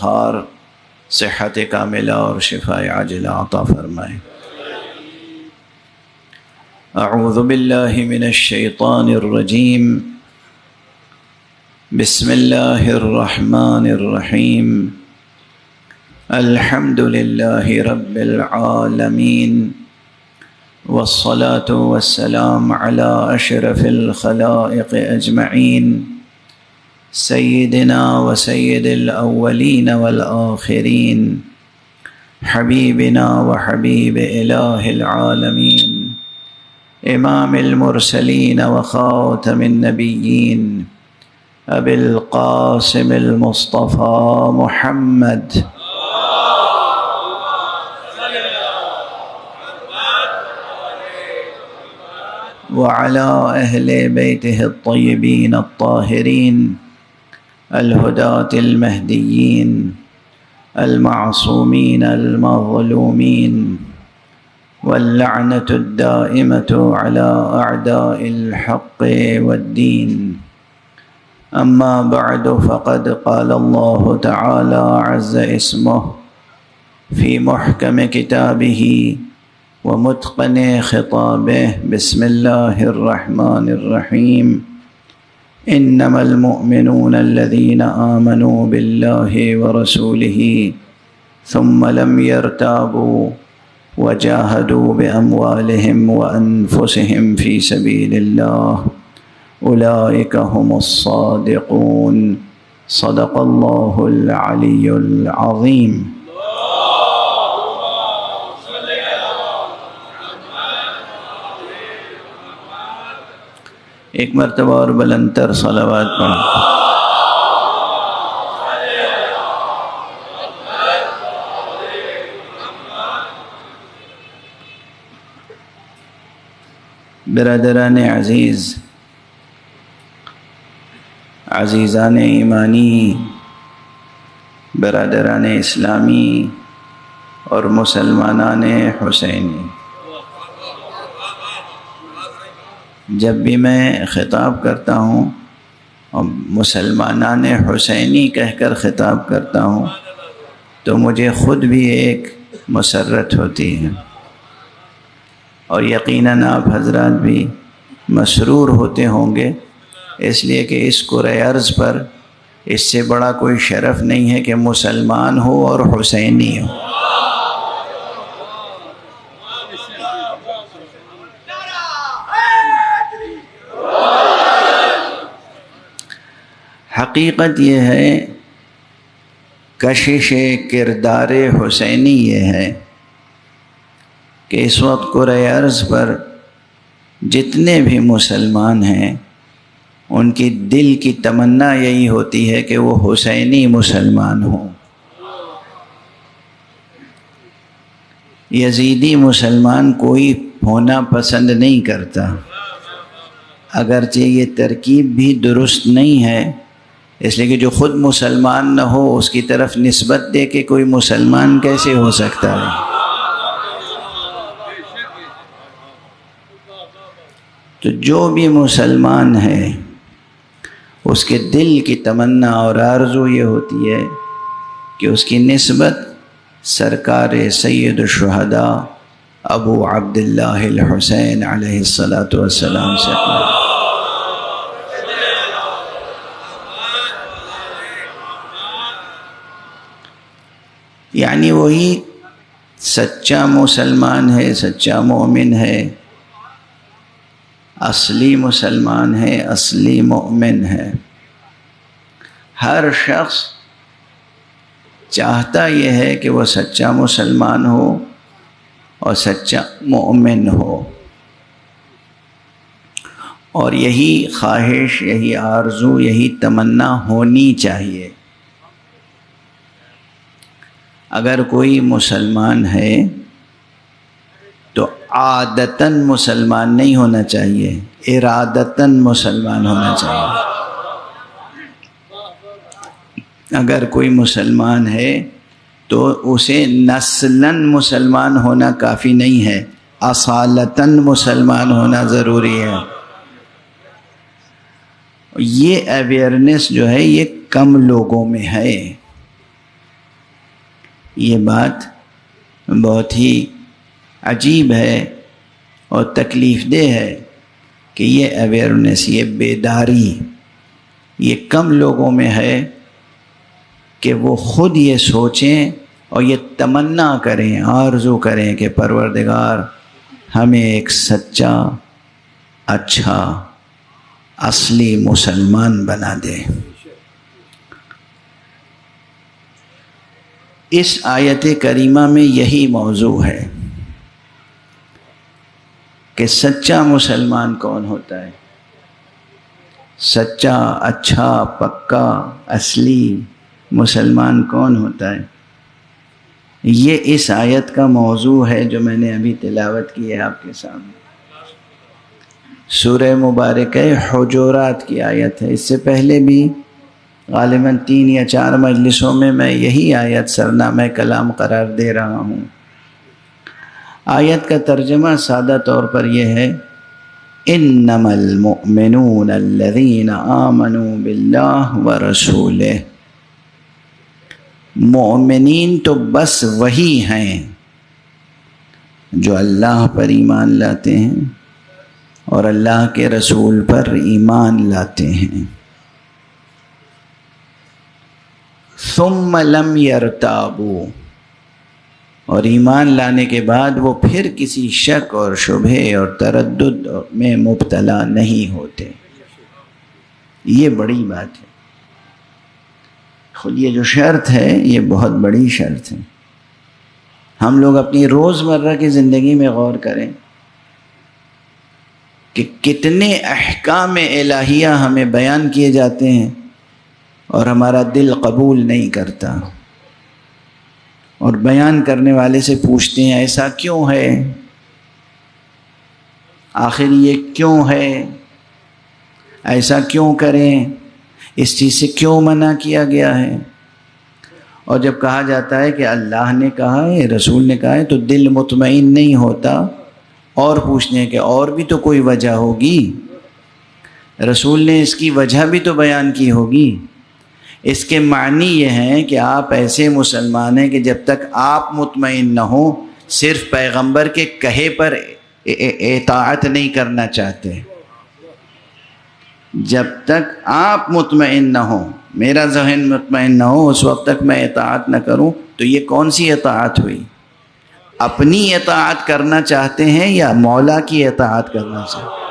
قہار صحت کاملہ اور شفاء عاجلہ عطا فرمائے۔ اعوذ باللہ من الشیطان الرجیم، بسم اللہ الرحمن الرحیم، الحمد للہ رب العالمین، والصلاة والسلام علی اشرف الخلائق اجمعین، سیدنا و سید الاولین والآخرین، حبیبنا و حبیب الہ العالمین، امام المرسلین و خاتم النبیین، ابی القاسم المصطفى محمد وعلى أهل بيته الطيبين الطاهرين الهداة المهديين المعصومين المظلومين، واللعنة الدائمة على أعداء الحق والدين. أما بعد، فقد قال الله تعالى عز اسمه في محكم كتابه ومتقن خطابه، بسم الله الرحمن الرحيم، إنما المؤمنون الذين آمنوا بالله ورسوله ثم لم يرتابوا وجاهدوا بأموالهم وأنفسهم في سبيل الله، أولئك هم الصادقون، صدق الله العلي العظيم۔ ایک مرتبہ اور بلندتر صلوات پڑھیں۔ برادران عزیز، عزیزان ایمانی، برادران اسلامی اور مسلمانان حسینی، جب بھی میں خطاب کرتا ہوں اور مسلمانان حسینی کہہ کر خطاب کرتا ہوں تو مجھے خود بھی ایک مسرت ہوتی ہے، اور یقیناً آپ حضرات بھی مسرور ہوتے ہوں گے، اس لیے کہ اس کرۂ ارض پر اس سے بڑا کوئی شرف نہیں ہے کہ مسلمان ہو اور حسینی ہو۔ حقیقت یہ ہے، کشش کردار حسینی یہ ہے کہ اس وقت کرۂ ارض پر جتنے بھی مسلمان ہیں ان کی دل کی تمنا یہی ہوتی ہے کہ وہ حسینی مسلمان ہوں۔ یزیدی مسلمان کوئی ہونا پسند نہیں کرتا، اگرچہ یہ ترکیب بھی درست نہیں ہے، اس لیے کہ جو خود مسلمان نہ ہو اس کی طرف نسبت دے کے کوئی مسلمان کیسے ہو سکتا ہے؟ تو جو بھی مسلمان ہے اس کے دل کی تمنا اور آرزو یہ ہوتی ہے کہ اس کی نسبت سرکار سید الشہداء ابو عبداللہ الحسین علیہ السلام سے ہو۔ یعنی وہی سچا مسلمان ہے، سچا مومن ہے، اصلی مسلمان ہے، اصلی مومن ہے۔ ہر شخص چاہتا یہ ہے کہ وہ سچا مسلمان ہو اور سچا مومن ہو، اور یہی خواہش، یہی آرزو، یہی تمنا ہونی چاہیے۔ اگر کوئی مسلمان ہے تو عادتاً مسلمان نہیں ہونا چاہیے، ارادتاً مسلمان ہونا چاہیے۔ اگر کوئی مسلمان ہے تو اسے نسلاً مسلمان ہونا کافی نہیں ہے، اصالتاً مسلمان ہونا ضروری ہے۔ یہ اویئرنیس جو ہے یہ کم لوگوں میں ہے، یہ بات بہت ہی عجیب ہے اور تکلیف دہ ہے کہ یہ اویئرنیس، یہ بیداری یہ کم لوگوں میں ہے کہ وہ خود یہ سوچیں اور یہ تمنا کریں، آرزو کریں کہ پروردگار ہمیں ایک سچا، اچھا، اصلی مسلمان بنا دے۔ اس آیت کریمہ میں یہی موضوع ہے کہ سچا مسلمان کون ہوتا ہے، سچا، اچھا، پکا، اصلی مسلمان کون ہوتا ہے۔ یہ اس آیت کا موضوع ہے جو میں نے ابھی تلاوت کی ہے آپ کے سامنے۔ سورہ مبارکہ حجرات کی آیت ہے۔ اس سے پہلے بھی غالباً 3 یا 4 مجلسوں میں یہی آیت سرنامہ کلام قرار دے رہا ہوں۔ آیت کا ترجمہ سادہ طور پر یہ ہے، انما المؤمنون الذین آمنوا باللہ ورسولہ، مومنین تو بس وہی ہیں جو اللہ پر ایمان لاتے ہیں اور اللہ کے رسول پر ایمان لاتے ہیں، ثم لم یرتابوا، اور ایمان لانے کے بعد وہ پھر کسی شک اور شبہے اور تردد میں مبتلا نہیں ہوتے۔ یہ بڑی بات ہے، خود یہ جو شرط ہے یہ بہت بڑی شرط ہے۔ ہم لوگ اپنی روزمرہ کی زندگی میں غور کریں کہ کتنے احکام الہیہ ہمیں بیان کیے جاتے ہیں اور ہمارا دل قبول نہیں کرتا، اور بیان کرنے والے سے پوچھتے ہیں ایسا کیوں ہے، آخر یہ کیوں ہے، ایسا کیوں کریں، اس چیز سے کیوں منع کیا گیا ہے۔ اور جب کہا جاتا ہے کہ اللہ نے کہا ہے، رسول نے کہا ہے، تو دل مطمئن نہیں ہوتا، اور پوچھنے ہیں کہ اور بھی تو کوئی وجہ ہوگی، رسول نے اس کی وجہ بھی تو بیان کی ہوگی۔ اس کے معنی یہ ہیں کہ آپ ایسے مسلمان ہیں کہ جب تک آپ مطمئن نہ ہوں، صرف پیغمبر کے کہے پر اطاعت نہیں کرنا چاہتے۔ جب تک آپ مطمئن نہ ہوں، میرا ذہن مطمئن نہ ہو، اس وقت تک میں اطاعت نہ کروں، تو یہ کون سی اطاعت ہوئی؟ اپنی اطاعت کرنا چاہتے ہیں یا مولا کی اطاعت کرنا چاہتے ہیں؟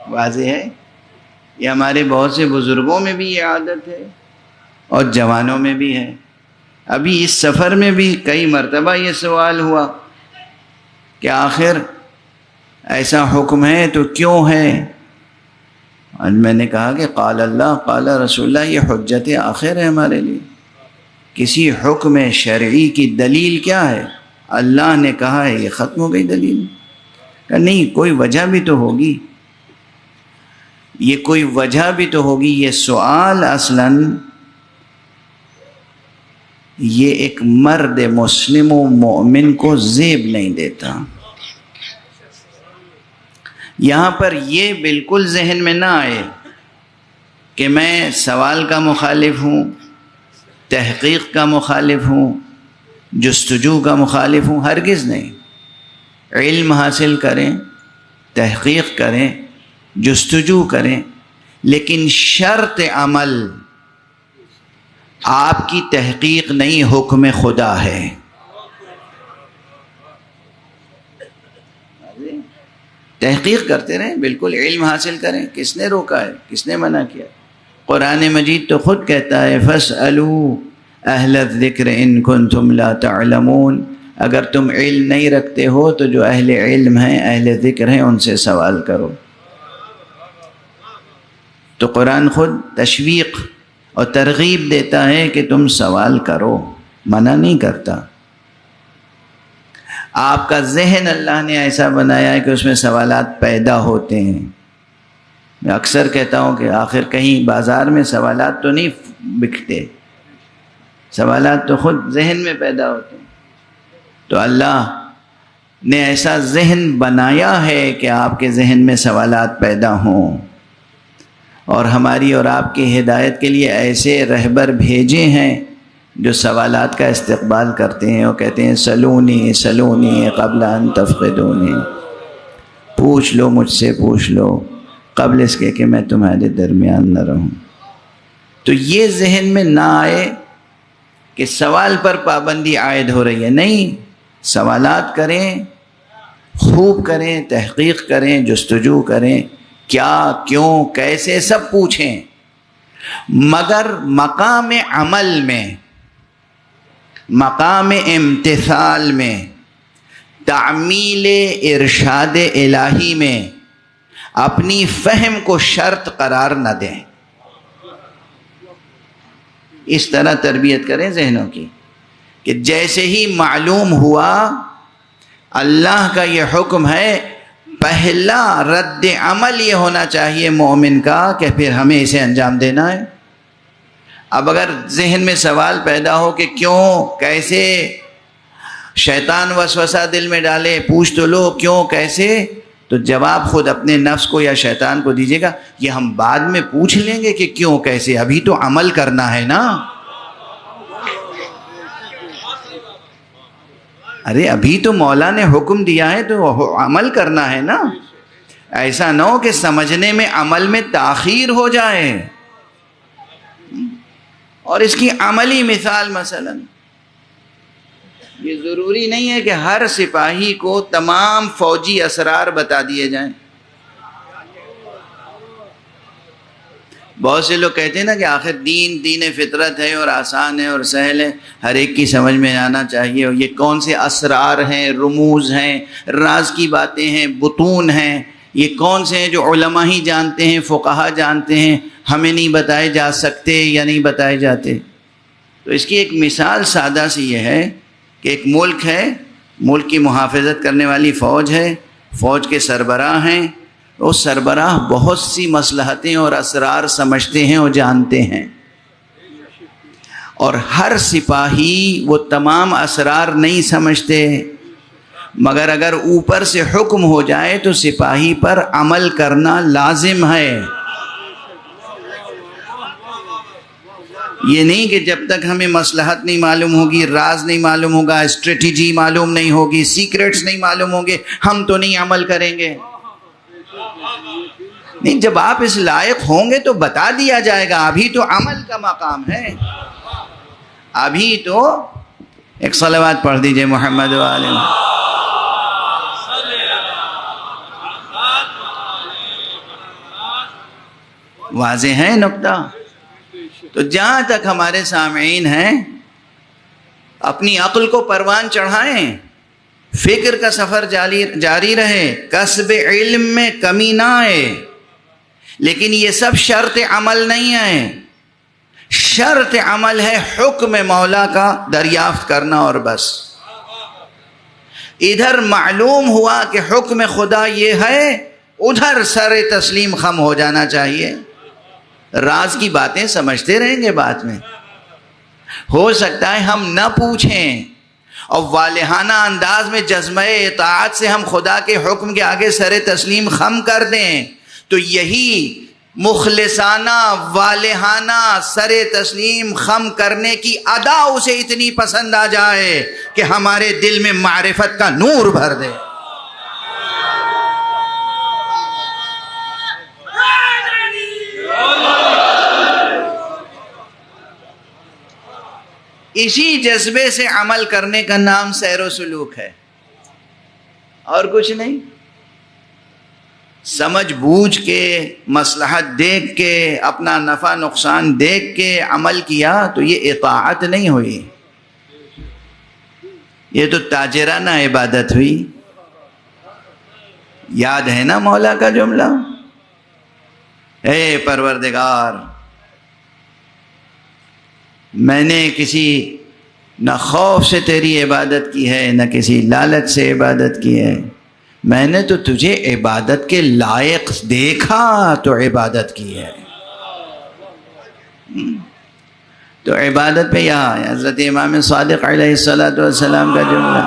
واضح ہے؟ یہ ہمارے بہت سے بزرگوں میں بھی یہ عادت ہے اور جوانوں میں بھی ہے۔ ابھی اس سفر میں بھی کئی مرتبہ یہ سوال ہوا کہ آخر ایسا حکم ہے تو کیوں ہے؟ اور میں نے کہا کہ قال اللہ قال رسول اللہ، یہ حجت آخر ہے ہمارے لیے۔ کسی حکم شرعی کی دلیل کیا ہے؟ اللہ نے کہا ہے، یہ ختم ہو گئی دلیل۔ کہ نہیں، کوئی وجہ بھی تو ہوگی، یہ کوئی وجہ بھی تو ہوگی۔ یہ سوال اصلاً یہ ایک مرد مسلم و مومن کو زیب نہیں دیتا۔ یہاں پر یہ بالکل ذہن میں نہ آئے کہ میں سوال کا مخالف ہوں، تحقیق کا مخالف ہوں، جستجو کا مخالف ہوں، ہرگز نہیں۔ علم حاصل کریں، تحقیق کریں، جستجو کریں، لیکن شرط عمل آپ کی تحقیق نہیں، حکم خدا ہے۔ تحقیق کرتے رہیں، بالکل علم حاصل کریں۔ کس نے روکا ہے؟ کس نے منع کیا؟ قرآن مجید تو خود کہتا ہے فَاسْأَلُوا أَهْلَ الذِّكْرِ إِن كُنتُمْ لَا تَعْلَمُونَ، اگر تم علم نہیں رکھتے ہو تو جو اہل علم ہیں، اہل ذکر ہیں، ان سے سوال کرو۔ تو قرآن خود تشویق اور ترغیب دیتا ہے کہ تم سوال کرو، منع نہیں کرتا۔ آپ کا ذہن اللہ نے ایسا بنایا ہے کہ اس میں سوالات پیدا ہوتے ہیں۔ میں اکثر کہتا ہوں کہ آخر کہیں بازار میں سوالات تو نہیں بکتے، سوالات تو خود ذہن میں پیدا ہوتے ہیں۔ تو اللہ نے ایسا ذہن بنایا ہے کہ آپ کے ذہن میں سوالات پیدا ہوں، اور ہماری اور آپ کی ہدایت کے لیے ایسے رہبر بھیجے ہیں جو سوالات کا استقبال کرتے ہیں وہ کہتے ہیں سلونی سلونی قبل ان تفقدونی، پوچھ لو مجھ سے، پوچھ لو قبل اس کے کہ میں تمہارے درمیان نہ رہوں۔ تو یہ ذہن میں نہ آئے کہ سوال پر پابندی عائد ہو رہی ہے، نہیں، سوالات کریں، خوب کریں، تحقیق کریں، جستجو کریں، کیا، کیوں، کیسے، سب پوچھیں، مگر مقام عمل میں، مقام امتثال میں، تعمیل ارشاد الہی میں اپنی فہم کو شرط قرار نہ دیں۔ اس طرح تربیت کریں ذہنوں کی کہ جیسے ہی معلوم ہوا اللہ کا یہ حکم ہے، پہلا رد عمل یہ ہونا چاہیے مومن کا کہ پھر ہمیں اسے انجام دینا ہے۔ اب اگر ذہن میں سوال پیدا ہو کہ کیوں، کیسے، شیطان وسوسہ دل میں ڈالے، پوچھ تو لو کیوں، کیسے، تو جواب خود اپنے نفس کو یا شیطان کو دیجیے گا، یہ ہم بعد میں پوچھ لیں گے کہ کیوں، کیسے، ابھی تو عمل کرنا ہے نا۔ ارے ابھی تو مولا نے حکم دیا ہے تو عمل کرنا ہے نا، ایسا نہ ہو کہ سمجھنے میں عمل میں تاخیر ہو جائے۔ اور اس کی عملی مثال مثلا یہ ضروری نہیں ہے کہ ہر سپاہی کو تمام فوجی اسرار بتا دیے جائیں۔ بہت سے لوگ کہتے ہیں نا کہ آخر دین فطرت ہے اور آسان ہے اور سہل ہے، ہر ایک کی سمجھ میں آنا چاہیے، اور یہ کون سے اسرار ہیں، رموز ہیں، راز کی باتیں ہیں، بطون ہیں، یہ کون سے ہیں جو علماء ہی جانتے ہیں، فقہا جانتے ہیں، ہمیں نہیں بتائے جا سکتے یا نہیں بتائے جاتے۔ تو اس کی ایک مثال سادہ سی یہ ہے کہ ایک ملک ہے، ملک کی محافظت کرنے والی فوج ہے، فوج کے سربراہ ہیں، وہ سربراہ بہت سی مصلحتیں اور اسرار سمجھتے ہیں اور جانتے ہیں، اور ہر سپاہی وہ تمام اسرار نہیں سمجھتے، مگر اگر اوپر سے حکم ہو جائے تو سپاہی پر عمل کرنا لازم ہے۔ یہ نہیں کہ جب تک ہمیں مصلحت نہیں معلوم ہوگی، راز نہیں معلوم ہوگا، اسٹریٹجی معلوم نہیں ہوگی، سیکریٹس نہیں معلوم ہوں گے، ہم تو نہیں عمل کریں گے۔ نہیں، جب آپ اس لائق ہوں گے تو بتا دیا جائے گا، ابھی تو عمل کا مقام ہے، ابھی تو ایک صلوات پڑھ دیجئے محمد وآلہ۔ واضح ہے نکتہ؟ تو جہاں تک ہمارے سامعین ہیں، اپنی عقل کو پروان چڑھائیں، فکر کا سفر جاری رہے، کسب علم میں کمی نہ آئے، لیکن یہ سب شرط عمل نہیں ہے۔ شرط عمل ہے حکم مولا کا دریافت کرنا، اور بس ادھر معلوم ہوا کہ حکم خدا یہ ہے، ادھر سر تسلیم خم ہو جانا چاہیے۔ راز کی باتیں سمجھتے رہیں گے، بعد میں ہو سکتا ہے ہم نہ پوچھیں اور والہانہ انداز میں جذبہ اطاعت سے ہم خدا کے حکم کے آگے سر تسلیم خم کر دیں، تو یہی مخلصانہ والہانہ سر تسلیم خم کرنے کی ادا اسے اتنی پسند آ جائے کہ ہمارے دل میں معرفت کا نور بھر دے۔ اسی جذبے سے عمل کرنے کا نام سیر و سلوک ہے، اور کچھ نہیں۔ سمجھ بوجھ کے، مصلحت دیکھ کے، اپنا نفع نقصان دیکھ کے عمل کیا تو یہ اطاعت نہیں ہوئی، یہ تو تاجرانہ عبادت ہوئی۔ یاد ہے نا مولا کا جملہ، اے پروردگار، میں نے کسی نہ خوف سے تیری عبادت کی ہے، نہ کسی لالچ سے عبادت کی ہے، میں نے تو تجھے عبادت کے لائق دیکھا تو عبادت کی ہے۔ تو عبادت پہ یہاں ہے حضرت امام صادق علیہ السلام کا جملہ،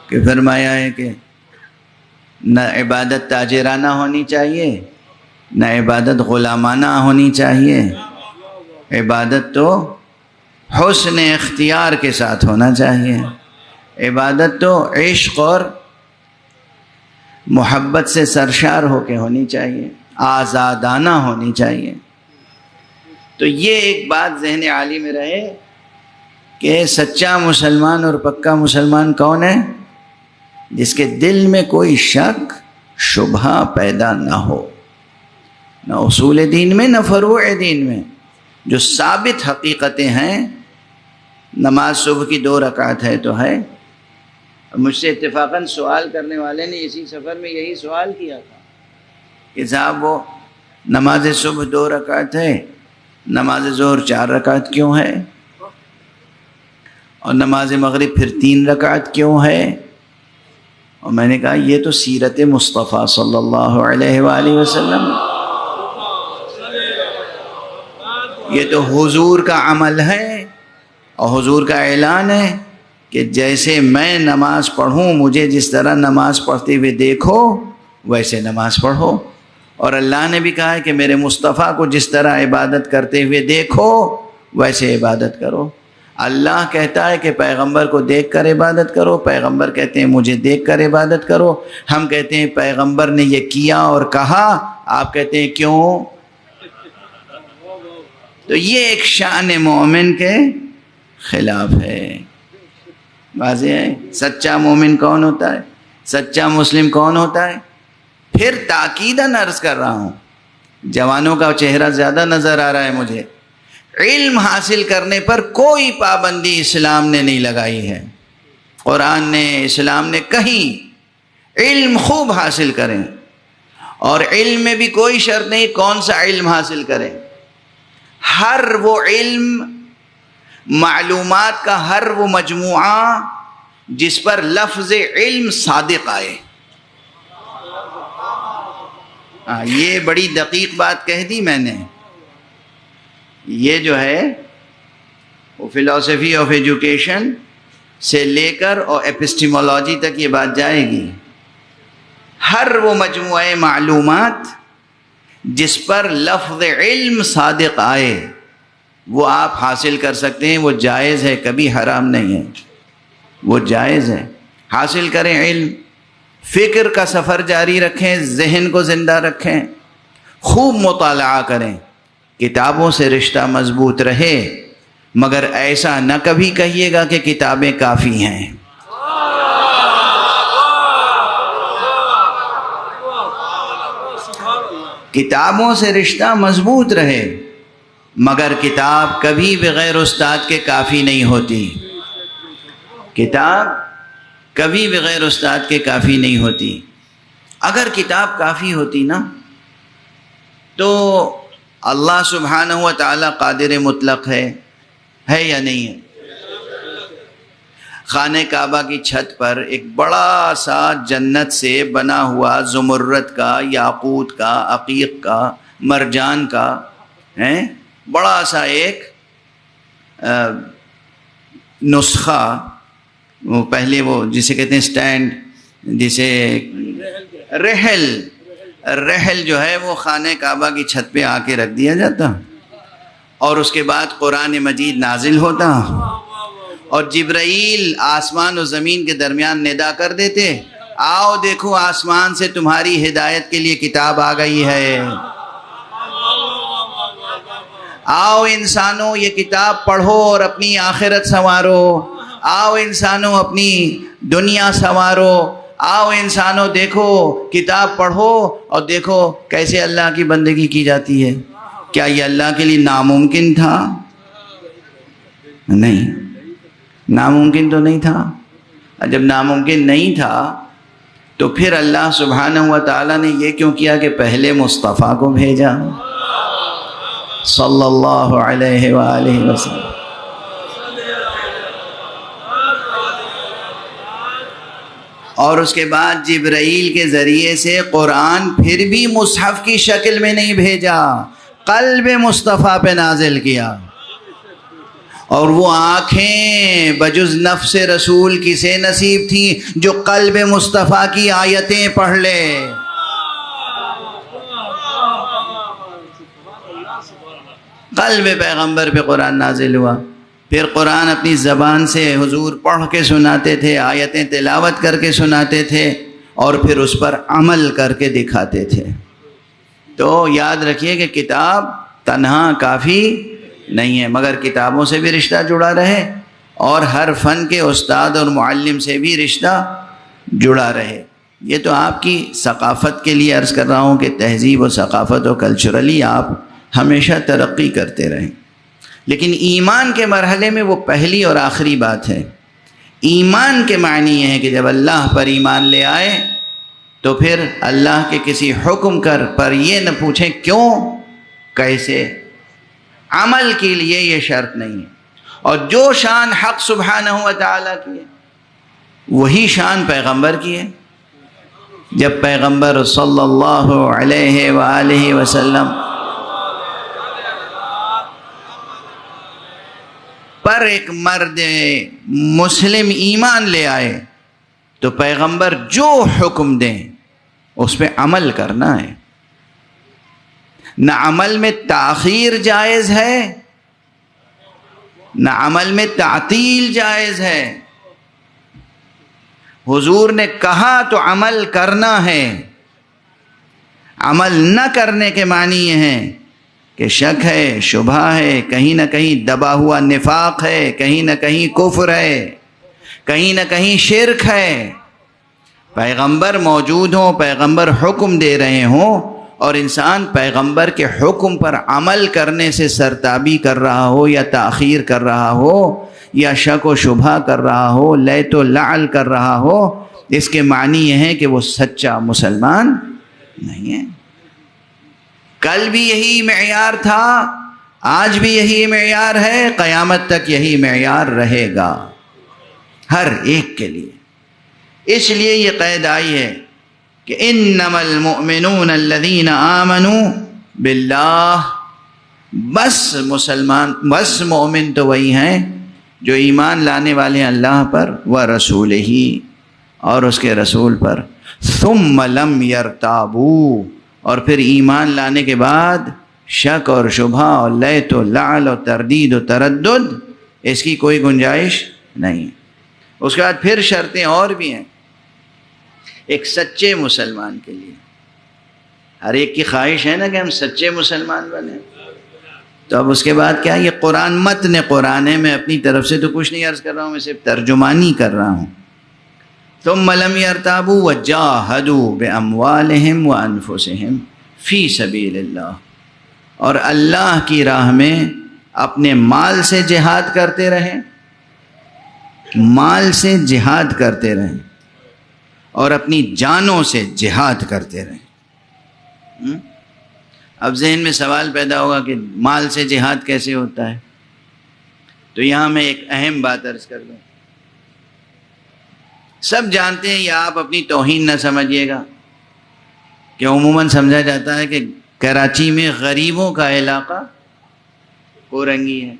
کہ فرمایا ہے کہ نہ عبادت تاجرانہ ہونی چاہیے، نہ عبادت غلامانہ ہونی چاہیے، عبادت تو حسن اختیار کے ساتھ ہونا چاہیے، عبادت تو عشق اور محبت سے سرشار ہو کے ہونی چاہیے، آزادانہ ہونی چاہیے۔ تو یہ ایک بات ذہن عالی میں رہے کہ سچا مسلمان اور پکا مسلمان کون ہے؟ جس کے دل میں کوئی شک شبہ پیدا نہ ہو، نہ اصول دین میں نہ فروع دین میں، جو ثابت حقیقتیں ہیں۔ نماز صبح کی 2 رکعت ہے تو ہے۔ مجھ سے اتفاقاً سوال کرنے والے نے اسی سفر میں یہی سوال کیا تھا کہ صاحب وہ نماز صبح 2 رکعت ہے، نماز ظہر 4 رکعت کیوں ہے، اور نماز مغرب پھر 3 رکعت کیوں ہے؟ اور میں نے کہا یہ تو سیرت مصطفیٰ صلی اللہ علیہ وآلہ وسلم، یہ تو حضور کا عمل ہے، اور حضور کا اعلان ہے کہ جیسے میں نماز پڑھوں، مجھے جس طرح نماز پڑھتے ہوئے دیکھو ویسے نماز پڑھو، اور اللہ نے بھی کہا ہے کہ میرے مصطفیٰ کو جس طرح عبادت کرتے ہوئے دیکھو ویسے عبادت کرو۔ اللہ کہتا ہے کہ پیغمبر کو دیکھ کر عبادت کرو، پیغمبر کہتے ہیں مجھے دیکھ کر عبادت کرو۔ ہم کہتے ہیں پیغمبر نے یہ کیا اور کہا، آپ کہتے ہیں کیوں؟ تو یہ ایک شان مومن کے خلاف ہے۔ واضح ہے سچا مومن کون ہوتا ہے، سچا مسلم کون ہوتا ہے؟ پھر تاکیداً عرض کر رہا ہوں، جوانوں کا چہرہ زیادہ نظر آ رہا ہے مجھے، علم حاصل کرنے پر کوئی پابندی اسلام نے نہیں لگائی ہے۔ قرآن نے، اسلام نے کہیں علم خوب حاصل کریں، اور علم میں بھی کوئی شرط نہیں کون سا علم حاصل کریں، ہر وہ علم، معلومات کا ہر وہ مجموعہ جس پر لفظ علم صادق آئے۔ یہ بڑی دقیق بات کہہ دی میں نے۔ یہ جو ہے وہ فلسفی آف ایجوکیشن سے لے کر اور ایپسٹیمولوجی تک یہ بات جائے گی۔ ہر وہ مجموعہ معلومات جس پر لفظ علم صادق آئے وہ آپ حاصل کر سکتے ہیں، وہ جائز ہے، کبھی حرام نہیں ہے، وہ جائز ہے۔ حاصل کریں علم، فکر کا سفر جاری رکھیں، ذہن کو زندہ رکھیں، خوب مطالعہ کریں، کتابوں سے رشتہ مضبوط رہے، مگر ایسا نہ کبھی کہیے گا کہ کتابیں کافی ہیں۔ کتابوں سے رشتہ مضبوط رہے، مگر کتاب کبھی بغیر استاد کے کافی نہیں ہوتی، کتاب کبھی بغیر استاد کے کافی نہیں ہوتی۔ اگر کتاب کافی ہوتی نا تو اللہ سبحانہ و تعالیٰ قادر مطلق ہے یا نہیں ہے؟ خانہ کعبہ کی چھت پر ایک بڑا سا جنت سے بنا ہوا زمرد کا، یاقوت کا، عقیق کا، مرجان کا بڑا سا ایک نسخہ، وہ پہلے وہ جسے کہتے ہیں سٹینڈ، جسے رحل جو ہے وہ خانہ کعبہ کی چھت پہ آ کے رکھ دیا جاتا، اور اس کے بعد قرآن مجید نازل ہوتا، اور جبرائیل آسمان و زمین کے درمیان ندا کر دیتے، آؤ دیکھو آسمان سے تمہاری ہدایت کے لیے کتاب آ گئی ہے، آؤ انسانوں یہ کتاب پڑھو اور اپنی آخرت سنوارو، آؤ انسانوں اپنی دنیا سنوارو، آؤ انسانوں دیکھو کتاب پڑھو اور دیکھو کیسے اللہ کی بندگی کی جاتی ہے۔ کیا یہ اللہ کے لیے ناممکن تھا؟ نہیں، ناممکن تو نہیں تھا۔ جب ناممکن نہیں تھا تو پھر اللہ سبحانہ و تعالیٰ نے یہ کیوں کیا کہ پہلے مصطفیٰ کو بھیجا صلی اللہ علیہ وآلہ وسلم۔ اور اس کے بعد جبرائیل کے ذریعے سے قرآن پھر بھی مصحف کی شکل میں نہیں بھیجا، قلب مصطفیٰ پہ نازل کیا۔ اور وہ آنکھیں بجز نفس رسول کسے نصیب تھیں جو قلب مصطفیٰ کی آیتیں پڑھ لے؟ قلب پیغمبر پہ قرآن نازل ہوا، پھر قرآن اپنی زبان سے حضور پڑھ کے سناتے تھے، آیتیں تلاوت کر کے سناتے تھے، اور پھر اس پر عمل کر کے دکھاتے تھے۔ تو یاد رکھیے کہ کتاب تنہا کافی نہیں ہے، مگر کتابوں سے بھی رشتہ جڑا رہے اور ہر فن کے استاد اور معلم سے بھی رشتہ جڑا رہے۔ یہ تو آپ کی ثقافت کے لیے عرض کر رہا ہوں کہ تہذیب و ثقافت و کلچرلی آپ ہمیشہ ترقی کرتے رہیں، لیکن ایمان کے مرحلے میں وہ پہلی اور آخری بات ہے۔ ایمان کے معنی یہ ہے کہ جب اللہ پر ایمان لے آئے تو پھر اللہ کے کسی حکم پر یہ نہ پوچھیں کیوں کیسے، عمل کے لیے یہ شرط نہیں ہے۔ اور جو شان حق سبحانہ و تعالیٰ کی ہے وہی شان پیغمبر کی ہے۔ جب پیغمبر صلی اللہ علیہ وآلہ وسلم پر ایک مرد مسلم ایمان لے آئے تو پیغمبر جو حکم دیں اس پہ عمل کرنا ہے۔ نہ عمل میں تاخیر جائز ہے، نہ عمل میں تعطیل جائز ہے۔ حضور نے کہا تو عمل کرنا ہے۔ عمل نہ کرنے کے معنی یہ ہیں کہ شک ہے، شبہ ہے، کہیں نہ کہیں دبا ہوا نفاق ہے، کہیں نہ کہیں کفر ہے، کہیں نہ کہیں شرک ہے۔ پیغمبر موجود ہوں، پیغمبر حکم دے رہے ہوں، اور انسان پیغمبر کے حکم پر عمل کرنے سے سرتابی کر رہا ہو یا تاخیر کر رہا ہو یا شک و شبہ کر رہا ہو، لیت و لعل کر رہا ہو، اس کے معنی یہ ہے کہ وہ سچا مسلمان نہیں ہے۔ کل بھی یہی معیار تھا، آج بھی یہی معیار ہے، قیامت تک یہی معیار رہے گا ہر ایک کے لیے۔ اس لیے یہ قید آئی ہے کہ انما المؤمنون الذین آمنوا باللہ، بس مومن تو وہی ہیں جو ایمان لانے والے ہیں اللہ پر ورسولہ، اور اس کے رسول پر، ثم لم یرتابوا، اور پھر ایمان لانے کے بعد شک اور شبہ اور لیت و لعل اور تردید و تردد اس کی کوئی گنجائش نہیں۔ اس کے بعد پھر شرطیں اور بھی ہیں ایک سچے مسلمان کے لیے۔ ہر ایک کی خواہش ہے نا کہ ہم سچے مسلمان بنیں، تو اب اس کے بعد کیا، یہ قرآن متن قرآن ہے، میں اپنی طرف سے تو کچھ نہیں عرض کر رہا ہوں، میں صرف ترجمانی کر رہا ہوں۔ ثم لم يرتابوا وجاهدوا باموالهم وانفسهم فی سبیل اللہ، اور اللہ کی راہ میں اپنے مال سے جہاد کرتے رہیں، مال سے جہاد کرتے رہیں اور اپنی جانوں سے جہاد کرتے رہیں۔ اب ذہن میں سوال پیدا ہوگا کہ مال سے جہاد کیسے ہوتا ہے، تو یہاں میں ایک اہم بات عرض کر دوں۔ سب جانتے ہیں، یا آپ اپنی توہین نہ سمجھیے گا، کہ عموماً سمجھا جاتا ہے کہ کراچی میں غریبوں کا علاقہ کورنگی ہے۔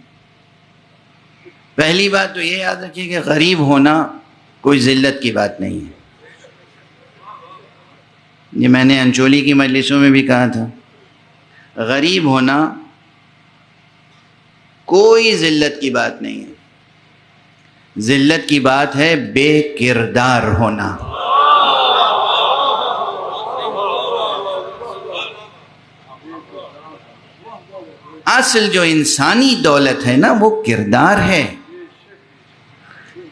پہلی بات تو یہ یاد رکھیے کہ غریب ہونا کوئی ذلت کی بات نہیں ہے۔ یہ میں نے انچولی کی مجلسوں میں بھی کہا تھا، غریب ہونا کوئی ذلت کی بات نہیں ہے، ذلت کی بات ہے بے کردار ہونا۔ اصل جو انسانی دولت ہے نا وہ کردار ہے۔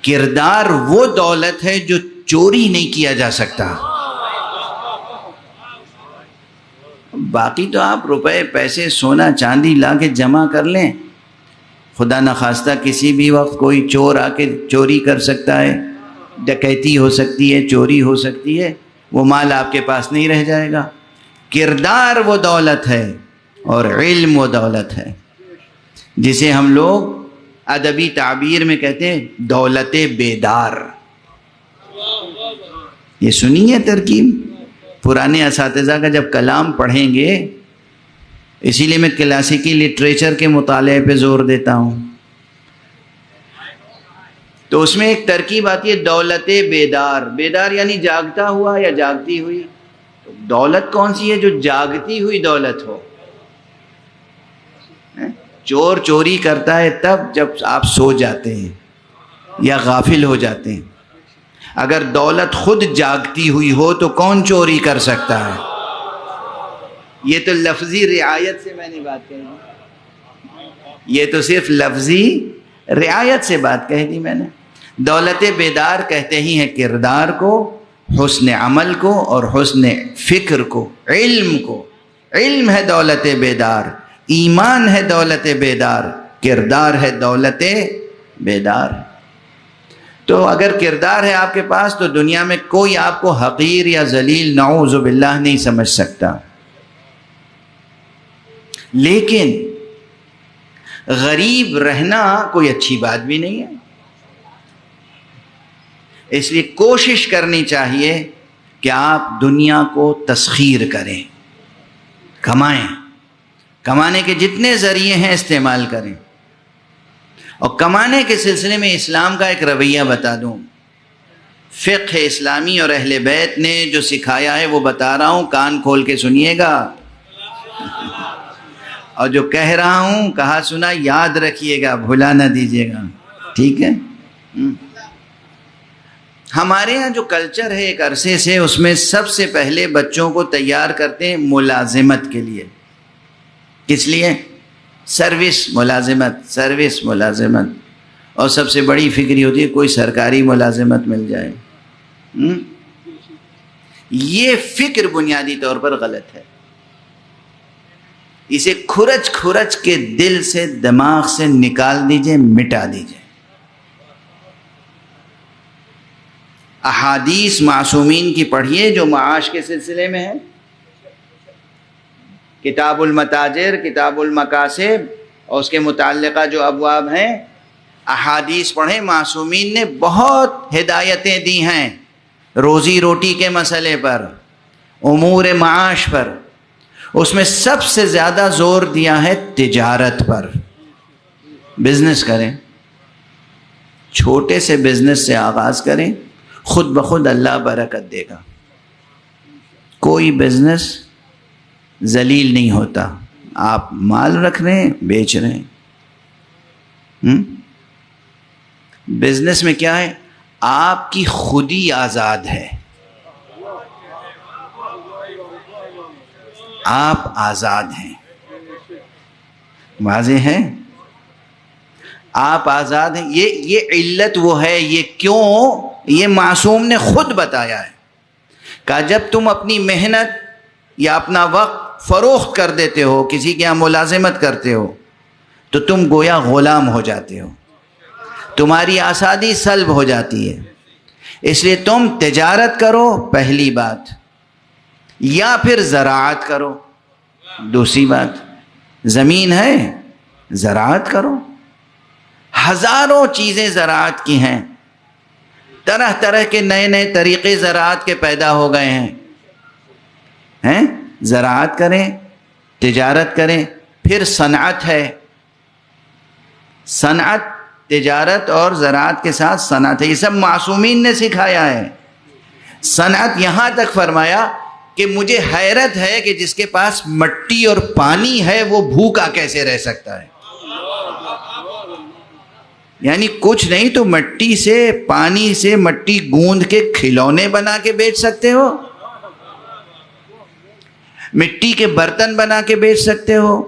کردار وہ دولت ہے جو چوری نہیں کیا جا سکتا۔ باقی تو آپ روپے پیسے سونا چاندی لا کے جمع کر لیں، خدا نخواستہ کسی بھی وقت کوئی چور آ کے چوری کر سکتا ہے، ڈکیتی ہو سکتی ہے، چوری ہو سکتی ہے، وہ مال آپ کے پاس نہیں رہ جائے گا۔ کردار وہ دولت ہے اور علم وہ دولت ہے جسے ہم لوگ ادبی تعبیر میں کہتے ہیں دولت بیدار۔ یہ سنی ہے ترکیب؟ پرانے اساتذہ کا جب کلام پڑھیں گے، اسی لیے میں کلاسیکی لٹریچر کے مطالعے پہ زور دیتا ہوں، تو اس میں ایک ترکیب آتی ہے دولت بیدار۔ بیدار یعنی جاگتا ہوا یا جاگتی ہوئی۔ دولت کون سی ہے جو جاگتی ہوئی دولت ہو؟ چور چوری کرتا ہے تب جب آپ سو جاتے ہیں یا غافل ہو جاتے ہیں. اگر دولت خود جاگتی ہوئی ہو تو کون چوری کر سکتا ہے؟ یہ تو لفظی رعایت سے میں نے بات کہی، یہ تو صرف لفظی رعایت سے بات کہہ دی میں نے. دولت بیدار کہتے ہی ہیں کردار کو، حسن عمل کو اور حسن فکر کو، علم کو. علم ہے دولت بیدار، ایمان ہے دولت بیدار، کردار ہے دولت بیدار. تو اگر کردار ہے آپ کے پاس تو دنیا میں کوئی آپ کو حقیر یا ذلیل نعوذ باللہ نہیں سمجھ سکتا. لیکن غریب رہنا کوئی اچھی بات بھی نہیں ہے. اس لیے کوشش کرنی چاہیے کہ آپ دنیا کو تسخیر کریں، کمائیں، کمانے کے جتنے ذریعے ہیں استعمال کریں. اور کمانے کے سلسلے میں اسلام کا ایک رویہ بتا دوں. فقہ اسلامی اور اہل بیت نے جو سکھایا ہے وہ بتا رہا ہوں، کان کھول کے سنیے گا. اور جو کہہ رہا ہوں کہا سنا یاد رکھیے گا، بھلا نہ دیجیے گا، ٹھیک ہے؟ ہمارے ہاں جو کلچر ہے ایک عرصے سے، اس میں سب سے پہلے بچوں کو تیار کرتے ہیں ملازمت کے لیے. کس لیے؟ سروس، ملازمت، سروس، ملازمت. اور سب سے بڑی فکر ہوتی ہے کوئی سرکاری ملازمت مل جائے. یہ فکر بنیادی طور پر غلط ہے. اسے کھرچ کھرچ کے دل سے، دماغ سے نکال دیجئے، مٹا دیجئے. احادیث معصومین کی پڑھیے جو معاش کے سلسلے میں ہے، کتاب المتاجر، کتاب المکاسب اور اس کے متعلقہ جو ابواب ہیں، احادیث پڑھیں. معصومین نے بہت ہدایتیں دی ہیں روزی روٹی کے مسئلے پر، امور معاش پر. اس میں سب سے زیادہ زور دیا ہے تجارت پر. بزنس کریں، چھوٹے سے بزنس سے آغاز کریں، خود بخود اللہ برکت دے گا. کوئی بزنس ذلیل نہیں ہوتا. آپ مال رکھ رہے ہیں، بیچ رہے ہیں. بزنس میں کیا ہے؟ آپ کی خودی آزاد ہے، آپ آزاد ہیں. واضح ہے؟ آپ آزاد ہیں. یہ علت وہ ہے. یہ کیوں؟ یہ معصوم نے خود بتایا ہے. کہا جب تم اپنی محنت یا اپنا وقت فروخت کر دیتے ہو، کسی کے یہاں ملازمت کرتے ہو، تو تم گویا غلام ہو جاتے ہو، تمہاری آزادی سلب ہو جاتی ہے. اس لیے تم تجارت کرو، پہلی بات، یا پھر زراعت کرو. دوسری بات، زمین ہے زراعت کرو. ہزاروں چیزیں زراعت کی ہیں، طرح طرح کے نئے نئے طریقے زراعت کے پیدا ہو گئے ہیں. زراعت کریں، تجارت کریں. پھر صنعت ہے. صنعت، تجارت اور زراعت کے ساتھ صنعت ہے. یہ سب معصومین نے سکھایا ہے. صنعت یہاں تک فرمایا کہ مجھے حیرت ہے کہ جس کے پاس مٹی اور پانی ہے وہ بھوکا کیسے رہ سکتا ہے. یعنی کچھ نہیں تو مٹی سے، پانی سے مٹی گوندھ کے کھلونے بنا کے بیچ سکتے ہو، مٹی کے برتن بنا کے بیچ سکتے ہو،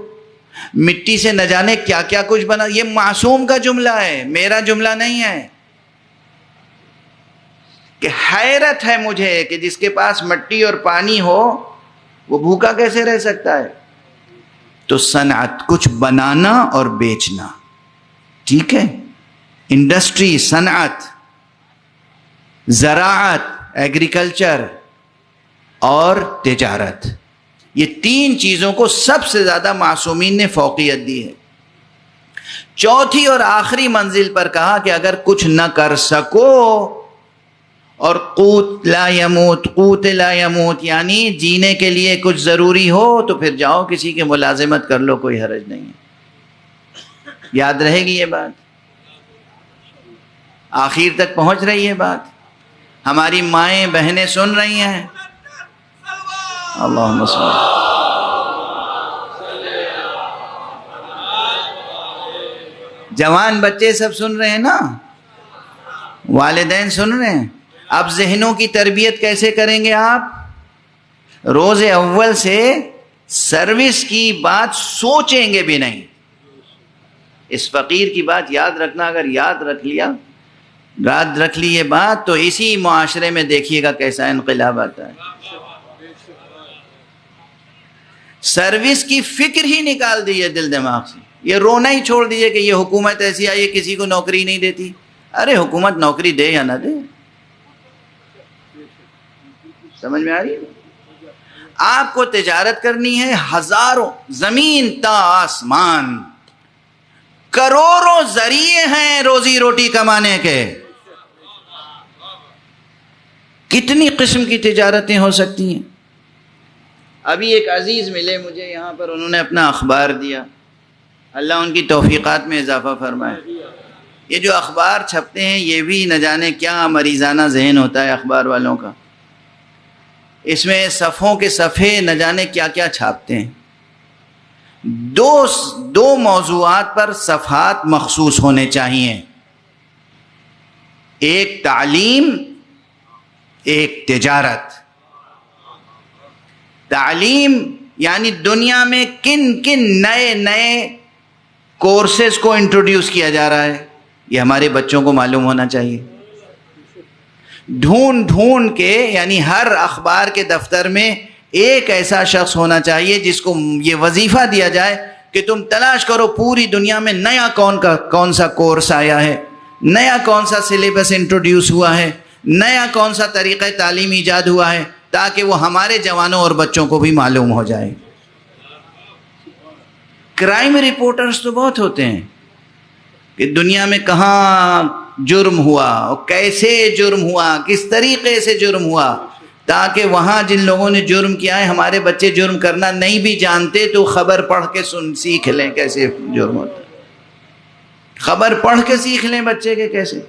مٹی سے نہ جانے کیا کیا کچھ بنا. یہ معصوم کا جملہ ہے، میرا جملہ نہیں ہے. کہ حیرت ہے مجھے کہ جس کے پاس مٹی اور پانی ہو وہ بھوکا کیسے رہ سکتا ہے. تو صنعت، کچھ بنانا اور بیچنا، ٹھیک ہے. انڈسٹری، صنعت، زراعت، ایگریکلچر اور تجارت، یہ تین چیزوں کو سب سے زیادہ معصومین نے فوقیت دی ہے. چوتھی اور آخری منزل پر کہا کہ اگر کچھ نہ کر سکو اور قوت لا یموت، قوت لا یموت یعنی جینے کے لیے کچھ ضروری ہو تو پھر جاؤ کسی کے ملازمت کر لو، کوئی حرج نہیں ہے. یاد رہے گی یہ بات، آخر تک پہنچ رہی ہے بات. ہماری مائیں بہنیں سن رہی ہیں. اللہم صل. جوان بچے سب سن رہے ہیں نا، والدین سن رہے ہیں. اب ذہنوں کی تربیت کیسے کریں گے آپ؟ روز اول سے سروس کی بات سوچیں گے بھی نہیں. اس فقیر کی بات یاد رکھنا، اگر یاد رکھ لی یہ بات، تو اسی معاشرے میں دیکھیے گا کیسا انقلاب آتا ہے. سروس کی فکر ہی نکال دیجیے دل دماغ سے. یہ رونا ہی چھوڑ دیجیے کہ یہ حکومت ایسی آئی ہے کسی کو نوکری نہیں دیتی. ارے حکومت نوکری دے یا نہ دے، سمجھ میں آ رہی ہے؟ آپ کو تجارت کرنی ہے، ہزاروں، زمین تا آسمان، کروڑوں ذریعے ہیں روزی روٹی کمانے کے. کتنی قسم کی تجارتیں ہو سکتی ہیں. ابھی ایک عزیز ملے مجھے یہاں پر، انہوں نے اپنا اخبار دیا، اللہ ان کی توفیقات میں اضافہ فرمائے. یہ جو اخبار چھپتے ہیں یہ بھی نہ جانے کیا مریضانہ ذہن ہوتا ہے اخبار والوں کا. اس میں صفحوں کے صفحے نہ جانے کیا کیا چھاپتے ہیں. دو موضوعات پر صفحات مخصوص ہونے چاہیے، ایک تعلیم، ایک تجارت. تعلیم یعنی دنیا میں کن کن نئے کورسز کو انٹروڈیوس کیا جا رہا ہے، یہ ہمارے بچوں کو معلوم ہونا چاہیے. ڈھونڈ کے، یعنی ہر اخبار کے دفتر میں ایک ایسا شخص ہونا چاہیے جس کو یہ وظیفہ دیا جائے کہ تم تلاش کرو پوری دنیا میں نیا کون سا کورس آیا ہے، نیا کون سا سلیبس انٹروڈیوس ہوا ہے، نیا کون سا طریقہ تعلیم ایجاد ہوا ہے، تاکہ وہ ہمارے جوانوں اور بچوں کو بھی معلوم ہو جائے. کرائم رپورٹرز تو بہت ہوتے ہیں کہ دنیا میں کہاں جرم ہوا اور کیسے جرم ہوا، کس طریقے سے جرم ہوا، تاکہ وہاں جن لوگوں نے جرم کیا ہے ہمارے بچے جرم کرنا نہیں بھی جانتے تو خبر پڑھ کے سیکھ لیں کیسے جرم ہوتا ہے. خبر پڑھ کے سیکھ لیں بچے کے کیسے.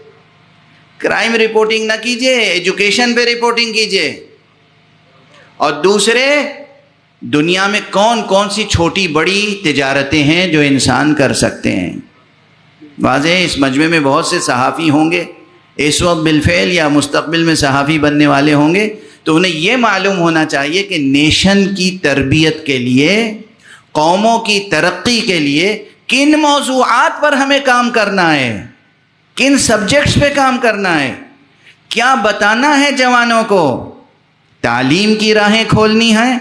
کرائم رپورٹنگ نہ کیجئے، ایجوکیشن پہ رپورٹنگ کیجئے. اور دوسرے، دنیا میں کون سی چھوٹی بڑی تجارتیں ہیں جو انسان کر سکتے ہیں. واضح ہے اس مجمع میں بہت سے صحافی ہوں گے اس وقت بالفعل یا مستقبل میں صحافی بننے والے ہوں گے، تو انہیں یہ معلوم ہونا چاہیے کہ نیشن کی تربیت کے لیے، قوموں کی ترقی کے لیے کن موضوعات پر ہمیں کام کرنا ہے، کن سبجیکٹس پہ کام کرنا ہے، کیا بتانا ہے جوانوں کو. تعلیم کی راہیں کھولنی ہیں،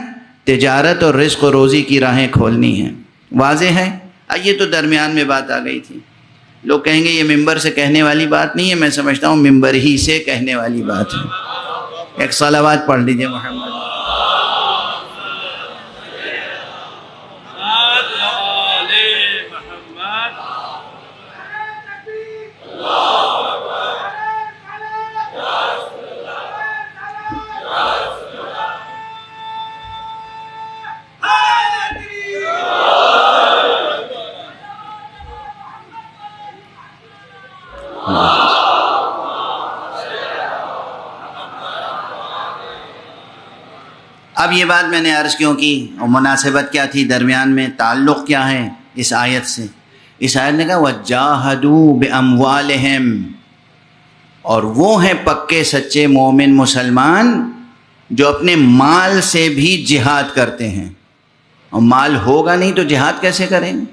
تجارت اور رزق و روزی کی راہیں کھولنی ہیں. واضح ہے؟ یہ تو درمیان میں بات آ گئی تھی. لوگ کہیں گے یہ ممبر سے کہنے والی بات نہیں ہے، میں سمجھتا ہوں ممبر ہی سے کہنے والی بات ہے. ایک صلوات پڑھ لیجئے محمد. اب یہ بات میں نے عرض کیوں کی اور مناسبت کیا تھی، درمیان میں تعلق کیا ہے اس آیت سے. اس آیت نے کہا وَجَاهَدُوا بِأَمْوَالِهِمْ، اور وہ ہیں پکے سچے مومن مسلمان جو اپنے مال سے بھی جہاد کرتے ہیں. اور مال ہوگا نہیں تو جہاد کیسے کریں گے؟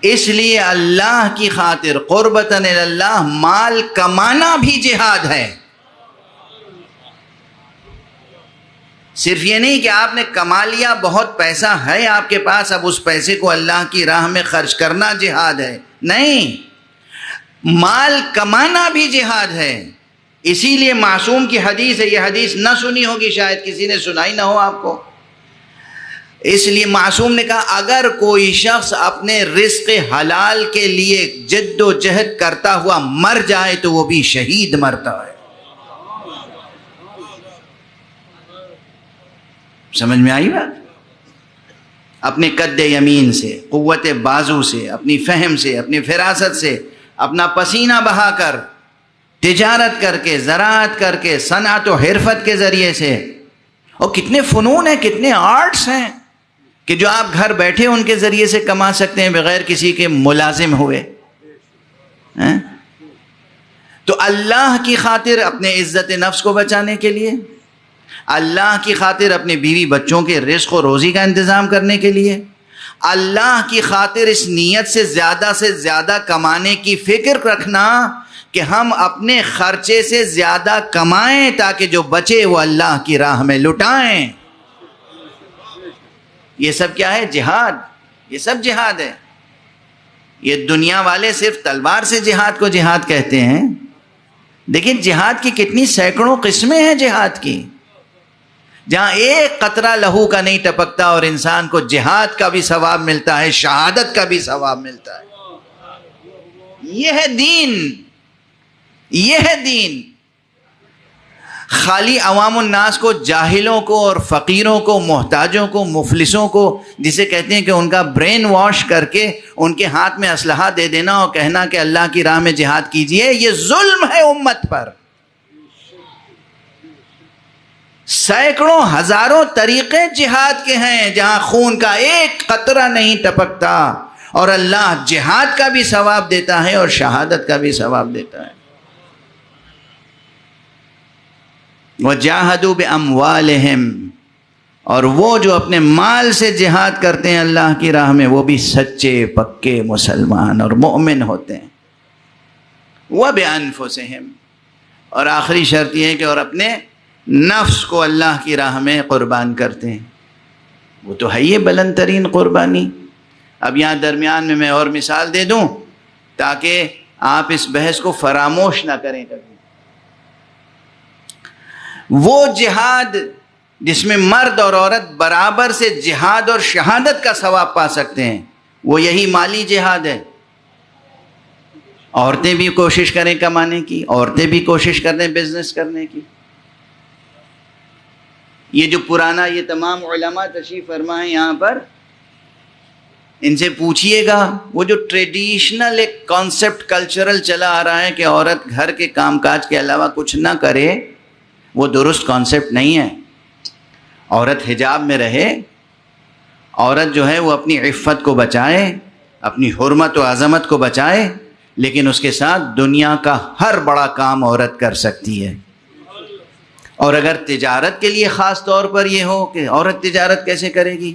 اس لیے اللہ کی خاطر قربتاً اللہ مال کمانا بھی جہاد ہے. صرف یہ نہیں کہ آپ نے کما لیا، بہت پیسہ ہے آپ کے پاس، اب اس پیسے کو اللہ کی راہ میں خرچ کرنا جہاد ہے. نہیں، مال کمانا بھی جہاد ہے. اسی لیے معصوم کی حدیث ہے، یہ حدیث نہ سنی ہوگی، شاید کسی نے سنائی نہ ہو آپ کو. اس لیے معصوم نے کہا اگر کوئی شخص اپنے رزق حلال کے لیے جد و جہد کرتا ہوا مر جائے تو وہ بھی شہید مرتا ہے. سمجھ میں آئی بات؟ اپنے قد یمین سے، قوت بازو سے، اپنی فہم سے، اپنی فراست سے، اپنا پسینہ بہا کر، تجارت کر کے، زراعت کر کے، صنعت و حرفت کے ذریعے سے. اور کتنے فنون ہیں، کتنے آرٹس ہیں، کہ جو آپ گھر بیٹھے ان کے ذریعے سے کما سکتے ہیں بغیر کسی کے ملازم ہوئے. تو اللہ کی خاطر اپنے عزت نفس کو بچانے کے لیے، اللہ کی خاطر اپنے بیوی بچوں کے رزق و روزی کا انتظام کرنے کے لیے، اللہ کی خاطر اس نیت سے زیادہ کمانے کی فکر رکھنا کہ ہم اپنے خرچے سے زیادہ کمائیں تاکہ جو بچے وہ اللہ کی راہ میں لٹائیں. یہ سب کیا ہے؟ جہاد. یہ سب جہاد ہے. یہ دنیا والے صرف تلوار سے جہاد کو جہاد کہتے ہیں. دیکھیں جہاد کی کتنی سینکڑوں قسمیں ہیں جہاد کی. جہاں ایک قطرہ لہو کا نہیں ٹپکتا اور انسان کو جہاد کا بھی ثواب ملتا ہے، شہادت کا بھی ثواب ملتا ہے. یہ ہے دین. یہ ہے دین. خالی عوام الناس کو، جاہلوں کو اور فقیروں کو، محتاجوں کو، مفلسوں کو، جسے کہتے ہیں کہ ان کا برین واش کر کے ان کے ہاتھ میں اسلحہ دے دینا اور کہنا کہ اللہ کی راہ میں جہاد کیجئے، یہ ظلم ہے امت پر. سینکڑوں ہزاروں طریقے جہاد کے ہیں جہاں خون کا ایک قطرہ نہیں ٹپکتا اور اللہ جہاد کا بھی ثواب دیتا ہے اور شہادت کا بھی ثواب دیتا ہے. وَجَاهَدُوا بِأَمْوَالِهِمْ، اور وہ جو اپنے مال سے جہاد کرتے ہیں اللہ کی راہ میں وہ بھی سچے پکے مسلمان اور مومن ہوتے ہیں. وَبِأَنفُسِهِمْ، اور آخری شرط یہ ہے کہ اور اپنے نفس کو اللہ کی راہ میں قربان کرتے ہیں. وہ تو ہے یہ بلند ترین قربانی. اب یہاں درمیان میں اور مثال دے دوں تاکہ آپ اس بحث کو فراموش نہ کریں کبھی. وہ جہاد جس میں مرد اور عورت برابر سے جہاد اور شہادت کا ثواب پا سکتے ہیں وہ یہی مالی جہاد ہے. عورتیں بھی کوشش کریں کمانے کی، عورتیں بھی کوشش کریں بزنس کرنے کی. یہ جو پرانا یہ تمام علماء تشریف فرما ہیں یہاں پر، ان سے پوچھئے گا وہ جو ٹریڈیشنل ایک کانسیپٹ کلچرل چلا آ رہا ہے کہ عورت گھر کے کام کاج کے علاوہ کچھ نہ کرے، وہ درست کانسیپٹ نہیں ہے. عورت حجاب میں رہے، عورت جو ہے وہ اپنی عفت کو بچائے، اپنی حرمت و عظمت کو بچائے، لیکن اس کے ساتھ دنیا کا ہر بڑا کام عورت کر سکتی ہے. اور اگر تجارت کے لیے خاص طور پر یہ ہو کہ عورت تجارت کیسے کرے گی،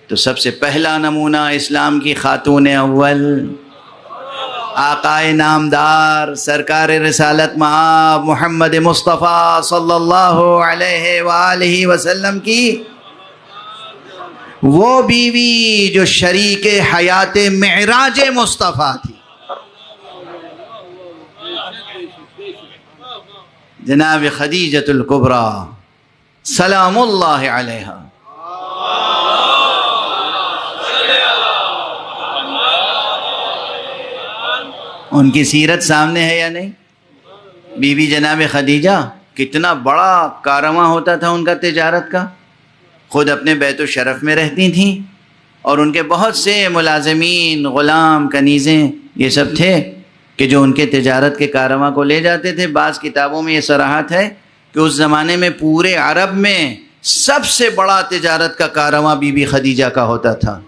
تو سب سے پہلا نمونہ اسلام کی خاتون اول، آقائے نامدار، سرکار رسالت مآب محمد مصطفیٰ صلی اللہ علیہ وآلہ وسلم کی وہ بیوی جو شریک حیات معراج مصطفیٰ تھی، جناب خدیجۃ الکبریٰ سلام اللہ علیہا. ان کی سیرت سامنے ہے یا نہیں؟ بی بی جناب خدیجہ، کتنا بڑا کارواں ہوتا تھا ان کا تجارت کا. خود اپنے بیت الشرف میں رہتی تھیں اور ان کے بہت سے ملازمین، غلام، کنیزیں یہ سب تھے کہ جو ان کے تجارت کے کارواں کو لے جاتے تھے. بعض کتابوں میں یہ صراحت ہے کہ اس زمانے میں پورے عرب میں سب سے بڑا تجارت کا کارواں بی بی خدیجہ کا ہوتا تھا.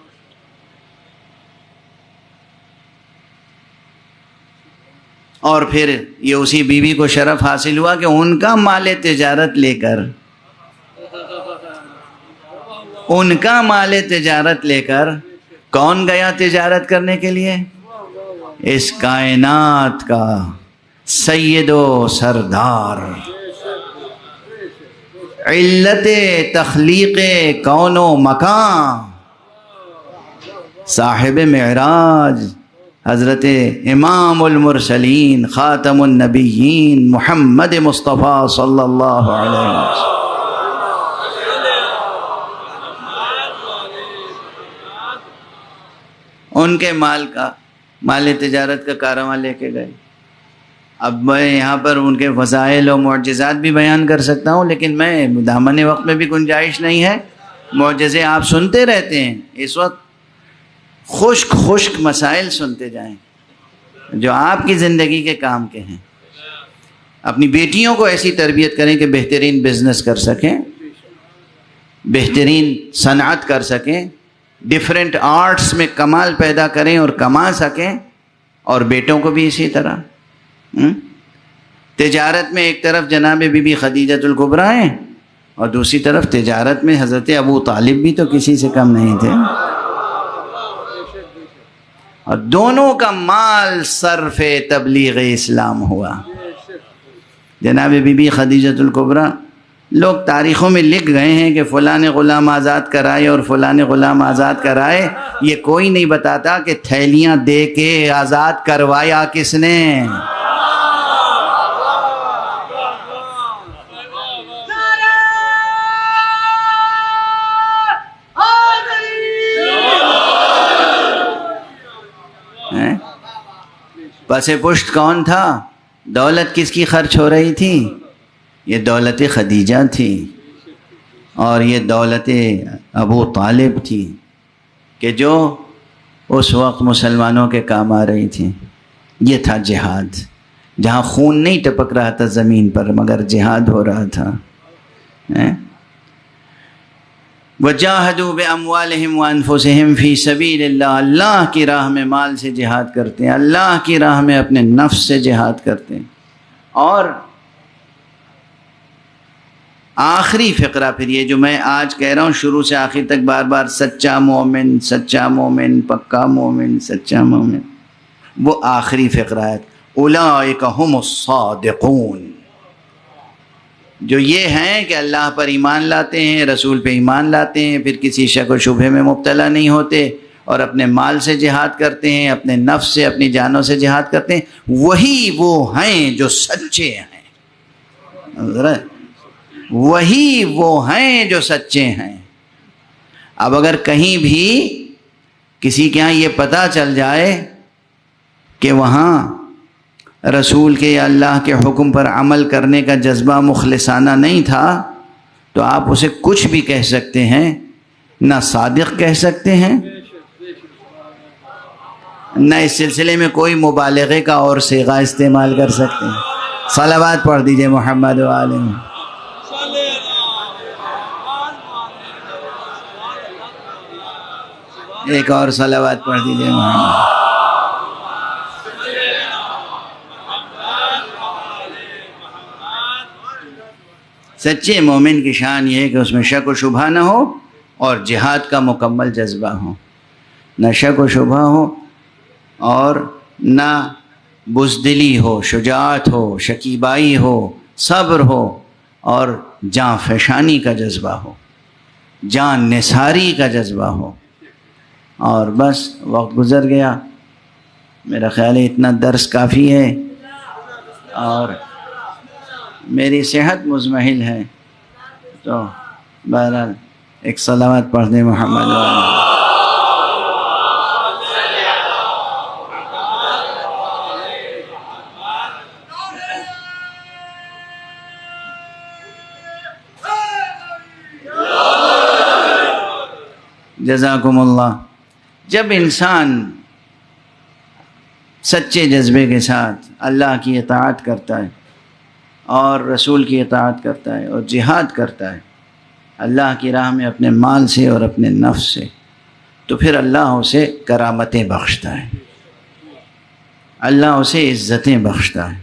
اور پھر یہ اسی بیوی کو شرف حاصل ہوا کہ ان کا مال تجارت لے کر، ان کا مال تجارت لے کر کون گیا تجارت کرنے کے لیے؟ اس کائنات کا سید و سردار، علت تخلیق کون و مکان، صاحب معراج، حضرت امام المرسلین خاتم النبیین محمد مصطفیٰ صلی اللہ علیہ وسلم. ان کے مال تجارت کا کارواں لے کے گئے. اب میں یہاں پر ان کے فضائل و معجزات بھی بیان کر سکتا ہوں، لیکن میں دامن وقت میں بھی گنجائش نہیں ہے. معجزے آپ سنتے رہتے ہیں، اس وقت خشک مسائل سنتے جائیں جو آپ کی زندگی کے کام کے ہیں. اپنی بیٹیوں کو ایسی تربیت کریں کہ بہترین بزنس کر سکیں. بہترین صنعت کر سکیں، ڈفرینٹ آرٹس میں کمال پیدا کریں اور کما سکیں، اور بیٹوں کو بھی اسی طرح۔ تجارت میں ایک طرف جناب بی بی خدیجۃ الکبریٰ ہیں، اور دوسری طرف تجارت میں حضرت ابو طالب بھی تو کسی سے کم نہیں تھے، اور دونوں کا مال صرف تبلیغ اسلام ہوا۔ جناب بی بی خدیجۃ الکبریٰ، لوگ تاریخوں میں لکھ گئے ہیں کہ فلاں نے غلام آزاد کرائے اور فلاں نے غلام آزاد کرائے، یہ کوئی نہیں بتاتا کہ تھیلیاں دے کے آزاد کروایا کس نے۔ پس پشت کون تھا؟ دولت کس کی خرچ ہو رہی تھی؟ یہ دولت خدیجہ تھی، اور یہ دولت ابو طالب تھی، کہ جو اس وقت مسلمانوں کے کام آ رہی تھی۔ یہ تھا جہاد، جہاں خون نہیں ٹپک رہا تھا زمین پر، مگر جہاد ہو رہا تھا۔ وَجَاهَدُوا بِأَمْوَالِهِمْ وَأَنفُسِهِمْ فِي سَبِيلِ اللَّهِ، اللہ کی راہ میں مال سے جہاد کرتے ہیں، اللہ کی راہ میں اپنے نفس سے جہاد کرتے ہیں۔ اور آخری فقرہ پھر یہ جو میں آج کہہ رہا ہوں شروع سے آخر تک بار بار، سچا مومن، سچا مومن، پکا مومن، سچا مومن، وہ آخری فقرہ ہے۔ اولئک ھم الصادقون، جو یہ ہیں کہ اللہ پر ایمان لاتے ہیں، رسول پہ ایمان لاتے ہیں، پھر کسی شک و شبہے میں مبتلا نہیں ہوتے، اور اپنے مال سے جہاد کرتے ہیں، اپنے نفس سے، اپنی جانوں سے جہاد کرتے ہیں، وہی وہ ہیں جو سچے ہیں۔ وہی وہ ہیں جو سچے ہیں۔ اب اگر کہیں بھی کسی کے ہاں یہ پتہ چل جائے کہ وہاں رسول کے یا اللہ کے حکم پر عمل کرنے کا جذبہ مخلصانہ نہیں تھا، تو آپ اسے کچھ بھی کہہ سکتے ہیں، نہ صادق کہہ سکتے ہیں، نہ اس سلسلے میں کوئی مبالغے کا اور صیغہ استعمال کر سکتے ہیں۔ صلوات پڑھ دیجئے محمد و آلہ۔ ایک اور صلوات پڑھ دیجئے محمد۔ سچے مومن کی شان یہ ہے کہ اس میں شک و شبہ نہ ہو، اور جہاد کا مکمل جذبہ ہو، نہ شک و شبہ ہو، اور نہ بزدلی ہو، شجاعت ہو، شکیبائی ہو، صبر ہو، اور جاں فشانی کا جذبہ ہو، جان نثاری کا جذبہ ہو۔ اور بس وقت گزر گیا، میرا خیال ہے اتنا درس کافی ہے، اور میری صحت مزمحل ہے، تو بہرحال ایک صلوات پڑھ دیں محمد والا۔ جزاکم اللہ۔ جب انسان سچے جذبے کے ساتھ اللہ کی اطاعت کرتا ہے، اور رسول کی اطاعت کرتا ہے، اور جہاد کرتا ہے اللہ کی راہ میں اپنے مال سے اور اپنے نفس سے، تو پھر اللہ اسے کرامتیں بخشتا ہے، اللہ اسے عزتیں بخشتا ہے،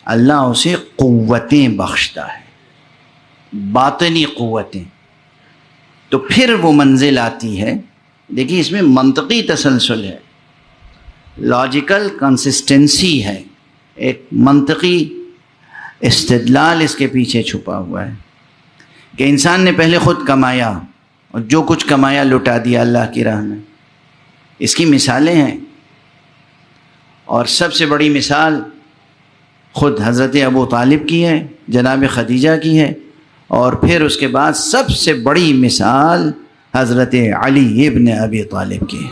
اللہ اسے قوتیں بخشتا ہے، باطنی قوتیں۔ تو پھر وہ منزل آتی ہے، دیکھیے اس میں منطقی تسلسل ہے، لاجیکل کنسسٹنسی ہے، ایک منطقی استدلال اس کے پیچھے چھپا ہوا ہے، کہ انسان نے پہلے خود کمایا، اور جو کچھ کمایا لٹا دیا اللہ کی راہ میں۔ اس کی مثالیں ہیں، اور سب سے بڑی مثال خود حضرت ابو طالب کی ہے، جناب خدیجہ کی ہے، اور پھر اس کے بعد سب سے بڑی مثال حضرت علی ابن ابی طالب کی ہے۔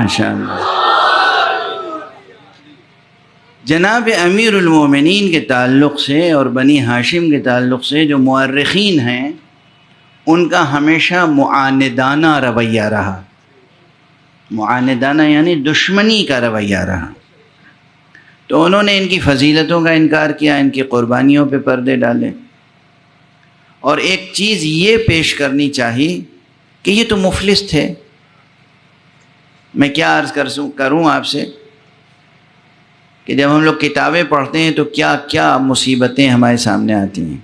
ماشاءاللہ۔ جناب امیر المومنین کے تعلق سے اور بنی ہاشم کے تعلق سے جو مورخین ہیں ان کا ہمیشہ معاندانہ رویہ رہا۔ معاندانہ یعنی دشمنی کا رویہ رہا۔ تو انہوں نے ان کی فضیلتوں کا انکار کیا، ان کی قربانیوں پہ پردے ڈالے، اور ایک چیز یہ پیش کرنی چاہیے کہ یہ تو مفلس تھے۔ میں کیا عرض کروں آپ سے کہ جب ہم لوگ کتابیں پڑھتے ہیں تو کیا کیا مصیبتیں ہمارے سامنے آتی ہیں۔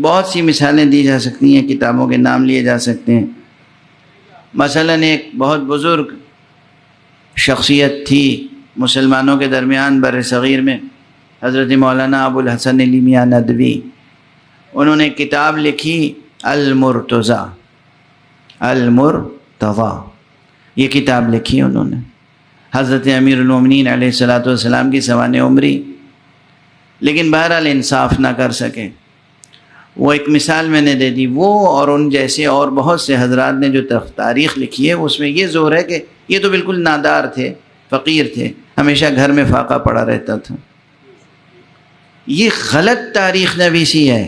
بہت سی مثالیں دی جا سکتی ہیں، کتابوں کے نام لیے جا سکتے ہیں۔ مثلاً ایک بہت بزرگ شخصیت تھی مسلمانوں کے درمیان بر صغیر میں، حضرت مولانا ابو الحسن علی میاں ندوی۔ انہوں نے کتاب لکھی المرتضیٰ، المرتضیٰ یہ کتاب لکھی انہوں نے، حضرت امیر المومنین علیہ الصلوۃ والسلام کی سوانح عمری، لیکن بہرحال انصاف نہ کر سکے۔ وہ ایک مثال میں نے دے دی۔ وہ اور ان جیسے اور بہت سے حضرات نے جو تاریخ لکھی ہے اس میں یہ زور ہے کہ یہ تو بالکل نادار تھے، فقیر تھے، ہمیشہ گھر میں فاقہ پڑا رہتا تھا۔ یہ غلط تاریخ نویسی ہے۔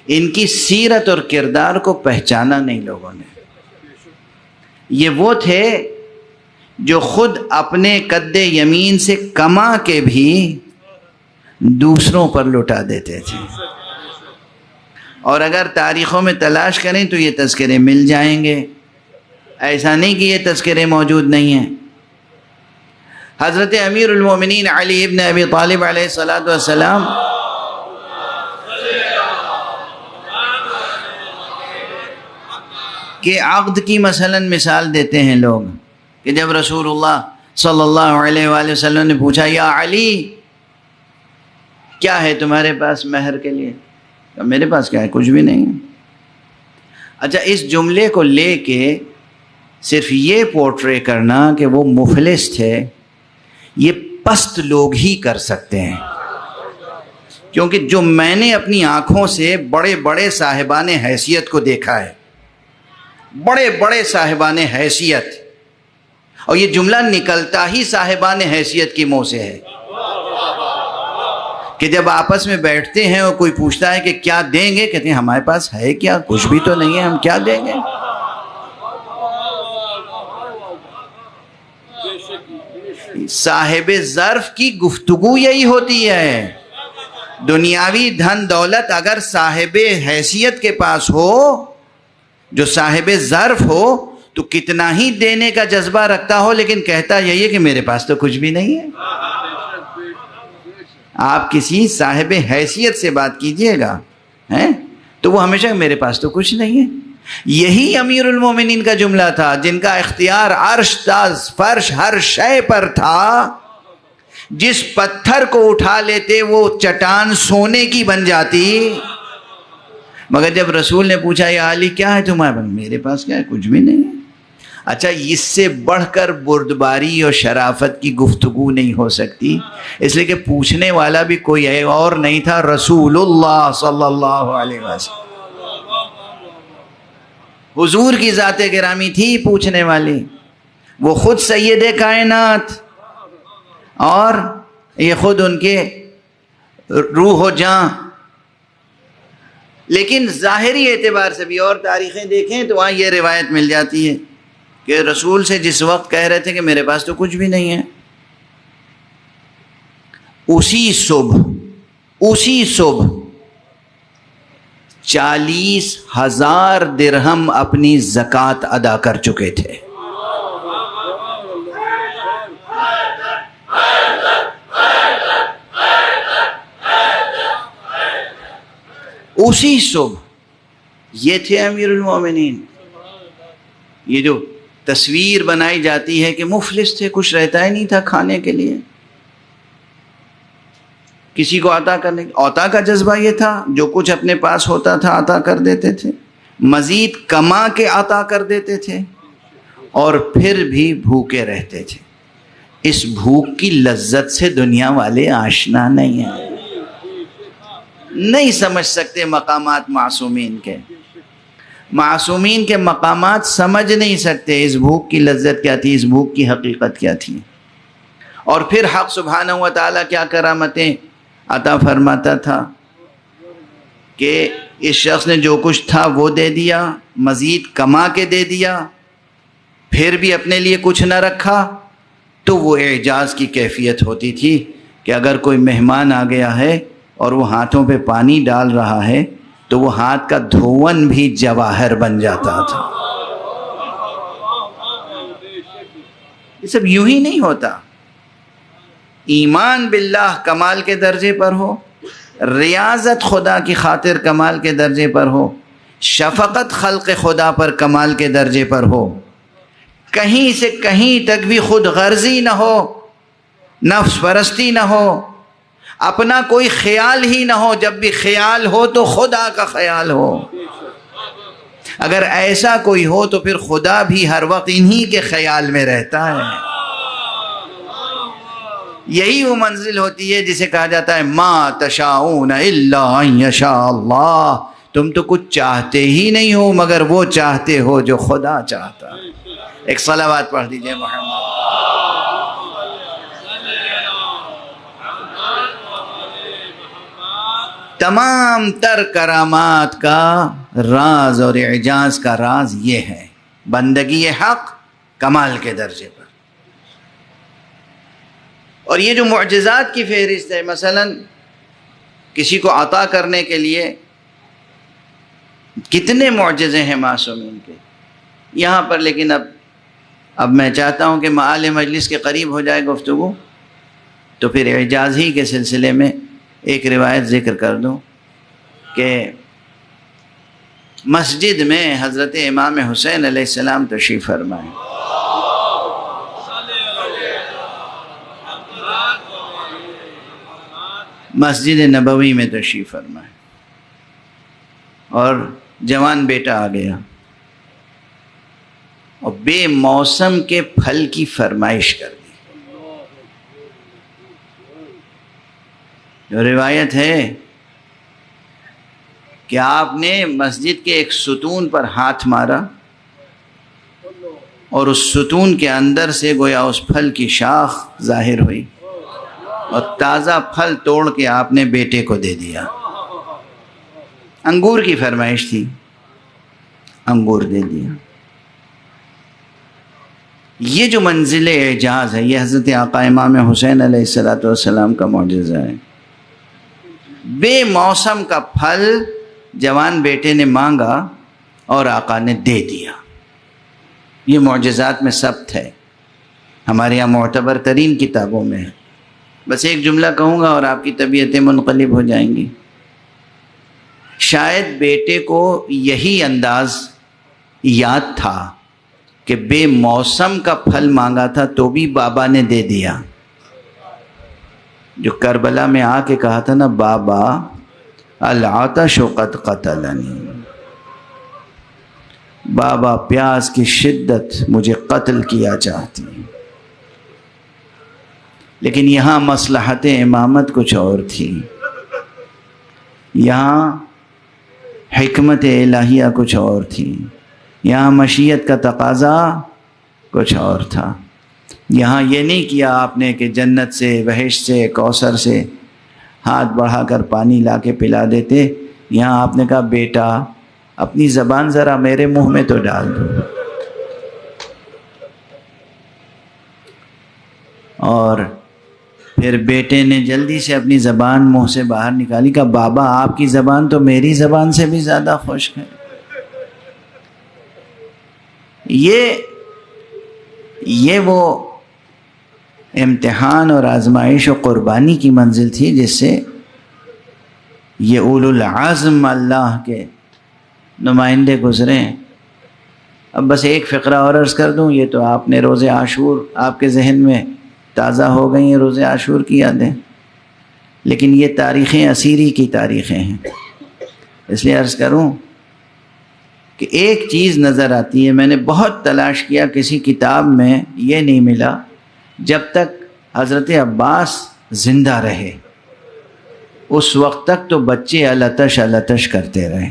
ان کی سیرت اور کردار کو پہچانا نہیں لوگوں نے۔ یہ وہ تھے جو خود اپنے قد یمین سے کما کے بھی دوسروں پر لٹا دیتے تھے، اور اگر تاریخوں میں تلاش کریں تو یہ تذکرے مل جائیں گے، ایسا نہیں کہ یہ تذکرے موجود نہیں ہیں۔ حضرت امیر المومنین علی ابن ابی طالب علیہ الصلوۃ والسلام کہ عقد کی مثلاً مثال دیتے ہیں لوگ کہ جب رسول اللہ صلی اللہ علیہ وآلہ وسلم نے پوچھا یا علی کیا ہے تمہارے پاس مہر کے لیے؟ میرے پاس کیا ہے؟ کچھ بھی نہیں ہے۔ اچھا، اس جملے کو لے کے صرف یہ پورٹرے کرنا کہ وہ مفلس تھے، یہ پست لوگ ہی کر سکتے ہیں، کیونکہ جو میں نے اپنی آنکھوں سے بڑے بڑے صاحبان حیثیت کو دیکھا ہے، بڑے بڑے صاحبان حیثیت، اور یہ جملہ نکلتا ہی صاحبان حیثیت کی منہ سے ہے کہ جب آپس میں بیٹھتے ہیں اور کوئی پوچھتا ہے کہ کیا دیں گے، کہتے ہیں ہمارے پاس ہے کیا؟ کچھ بھی تو نہیں ہے، ہم کیا دیں گے؟ صاحب ظرف کی گفتگو یہی ہوتی ہے۔ دنیاوی دھن دولت اگر صاحب حیثیت کے پاس ہو، جو صاحب ظرف ہو، تو کتنا ہی دینے کا جذبہ رکھتا ہو، لیکن کہتا یہی ہے کہ میرے پاس تو کچھ بھی نہیں ہے۔ آپ کسی صاحب حیثیت سے بات کیجئے گا تو وہ ہمیشہ میرے پاس تو کچھ نہیں ہے۔ یہی امیر المومنین کا جملہ تھا، جن کا اختیار عرش تا فرش ہر شے پر تھا۔ جس پتھر کو اٹھا لیتے وہ چٹان سونے کی بن جاتی، مگر جب رسول نے پوچھا یا علی کیا ہے تمہارے پاس؟ میرے پاس کیا ہے؟ کچھ بھی نہیں ہے۔ اچھا، اس سے بڑھ کر بردباری اور شرافت کی گفتگو نہیں ہو سکتی، اس لیے کہ پوچھنے والا بھی کوئی اور نہیں تھا، رسول اللہ صلی اللہ علیہ وسلم۔ حضور کی ذات گرامی تھی پوچھنے والی، وہ خود سید کائنات، اور یہ خود ان کے روح و جاں۔ لیکن ظاہری اعتبار سے بھی اور تاریخیں دیکھیں تو وہاں یہ روایت مل جاتی ہے کہ رسول سے جس وقت کہہ رہے تھے کہ میرے پاس تو کچھ بھی نہیں ہے، اسی صبح 40,000 درہم اپنی زکوٰۃ ادا کر چکے تھے۔ اسی صبح یہ تھے امیر المومنین۔ یہ جو تصویر بنائی جاتی ہے کہ مفلس تھے، کچھ رہتا ہی نہیں تھا کھانے کے لیے، کسی کو عطا کرنے، عطا کا جذبہ یہ تھا، جو کچھ اپنے پاس ہوتا تھا عطا کر دیتے تھے، مزید کما کے عطا کر دیتے تھے، اور پھر بھی بھوکے رہتے تھے۔ اس بھوک کی لذت سے دنیا والے آشنا نہیں ہیں، نہیں سمجھ سکتے مقامات معصومین کے۔ معصومین کے مقامات سمجھ نہیں سکتے اس بھوک کی لذت کیا تھی، اس بھوک کی حقیقت کیا تھی۔ اور پھر حق سبحانہ و تعالیٰ کیا کرامتیں عطا فرماتا تھا کہ اس شخص نے جو کچھ تھا وہ دے دیا، مزید کما کے دے دیا، پھر بھی اپنے لیے کچھ نہ رکھا، تو وہ اعجاز کی کیفیت ہوتی تھی کہ اگر کوئی مہمان آ گیا ہے اور وہ ہاتھوں پہ پانی ڈال رہا ہے تو وہ ہاتھ کا دھون بھی جواہر بن جاتا تھا۔ یہ سب یوں ہی نہیں ہوتا، ایمان باللہ کمال کے درجے پر ہو، ریاضت خدا کی خاطر کمال کے درجے پر ہو، شفقت خلق خدا پر کمال کے درجے پر ہو، کہیں سے کہیں تک بھی خود غرضی نہ ہو، نفس پرستی نہ ہو، اپنا کوئی خیال ہی نہ ہو، جب بھی خیال ہو تو خدا کا خیال ہو۔ اگر ایسا کوئی ہو تو پھر خدا بھی ہر وقت انہی کے خیال میں رہتا ہے۔ یہی وہ منزل ہوتی ہے جسے کہا جاتا ہے ما تشاءون الا ان یشاء اللہ، تم تو کچھ چاہتے ہی نہیں ہو مگر وہ چاہتے ہو جو خدا چاہتا ہے۔ ایک صلوات پڑھ دیجئے محمد۔ تمام تر کرامات کا راز اور اعجاز کا راز یہ ہے، بندگی حق کمال کے درجے پر۔ اور یہ جو معجزات کی فہرست ہے، مثلا کسی کو عطا کرنے کے لیے کتنے معجزے ہیں معصومین کے یہاں پر، لیکن اب میں چاہتا ہوں کہ معال مجلس کے قریب ہو جائے گفتگو، تو پھر اعجاز ہی کے سلسلے میں ایک روایت ذکر کر دوں کہ مسجد میں حضرت امام حسین علیہ السلام تشریف فرمائے، مسجد نبوی میں تشریف فرمائے، اور جوان بیٹا آ گیا اور بے موسم کے پھل کی فرمائش کر دی۔ جو روایت ہے کہ آپ نے مسجد کے ایک ستون پر ہاتھ مارا اور اس ستون کے اندر سے گویا اس پھل کی شاخ ظاہر ہوئی، اور تازہ پھل توڑ کے آپ نے بیٹے کو دے دیا۔ انگور کی فرمائش تھی، انگور دے دیا۔ یہ جو منزل اعجاز ہے، یہ حضرت آقا امام حسین علیہ السلام کا معجزہ ہے۔ بے موسم کا پھل جوان بیٹے نے مانگا اور آقا نے دے دیا۔ یہ معجزات میں ثبت ہے، ہمارے یہاں معتبر ترین کتابوں میں ہے۔ بس ایک جملہ کہوں گا اور آپ کی طبیعتیں منقلب ہو جائیں گی۔ شاید بیٹے کو یہی انداز یاد تھا کہ بے موسم کا پھل مانگا تھا تو بھی بابا نے دے دیا۔ جو کربلا میں آ کے کہا تھا نا، بابا العطش قد قتلنی، بابا پیاس کی شدت مجھے قتل کیا چاہتی، لیکن یہاں مصلحت امامت کچھ اور تھی، یہاں حکمت الہیہ کچھ اور تھی، یہاں مشیت کا تقاضا کچھ اور تھا۔ یہاں یہ نہیں کیا آپ نے کہ جنت سے، بہشت سے، کوثر سے ہاتھ بڑھا کر پانی لا کے پلا دیتے، یہاں آپ نے کہا بیٹا اپنی زبان ذرا میرے منہ میں تو ڈال دو۔ اور پھر بیٹے نے جلدی سے اپنی زبان منہ سے باہر نکالی، کہا بابا آپ کی زبان تو میری زبان سے بھی زیادہ خشک ہے۔ یہ وہ امتحان اور آزمائش و قربانی کی منزل تھی جس سے یہ اولو العزم اللہ کے نمائندے گزرے ہیں۔ اب بس ایک فقرہ اور عرض کر دوں، یہ تو آپ نے روز عاشور آپ کے ذہن میں تازہ ہو گئی ہیں، روز عاشور کی یادیں، لیکن یہ تاریخیں اسیری کی تاریخیں ہیں، اس لیے عرض کروں کہ ایک چیز نظر آتی ہے، میں نے بہت تلاش کیا، کسی کتاب میں یہ نہیں ملا، جب تک حضرت عباس زندہ رہے اس وقت تک تو بچے التش التش کرتے رہے،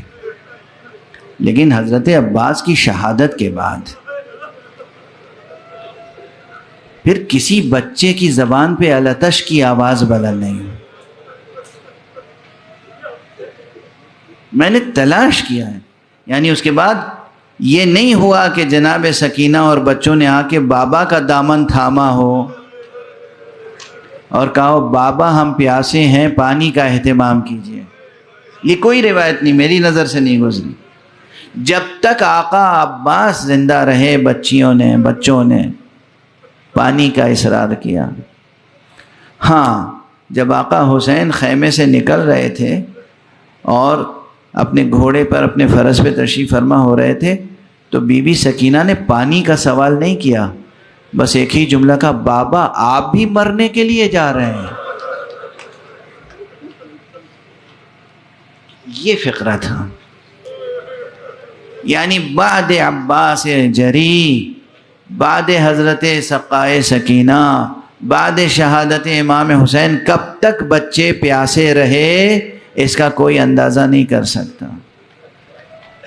لیکن حضرت عباس کی شہادت کے بعد پھر کسی بچے کی زبان پہ التش کی آواز بلند نہیں ہوئی۔ میں نے تلاش کیا ہے، یعنی اس کے بعد یہ نہیں ہوا کہ جناب سکینہ اور بچوں نے آ کے بابا کا دامن تھاما ہو اور کہا بابا ہم پیاسے ہیں، پانی کا اہتمام کیجیے۔ یہ کوئی روایت نہیں، میری نظر سے نہیں گزری۔ جب تک آقا عباس زندہ رہے بچوں نے پانی کا اصرار کیا۔ ہاں، جب آقا حسین خیمے سے نکل رہے تھے اور اپنے گھوڑے پر اپنے فرس پہ تشریف فرما ہو رہے تھے تو بی بی سکینہ نے پانی کا سوال نہیں کیا، بس ایک ہی جملہ کہا، بابا آپ بھی مرنے کے لیے جا رہے ہیں۔ یہ فقرہ تھا، یعنی بعد عباس جری، بعد حضرت سقائے سکینہ، بعد شہادت امام حسین کب تک بچے پیاسے رہے اس کا کوئی اندازہ نہیں کر سکتا۔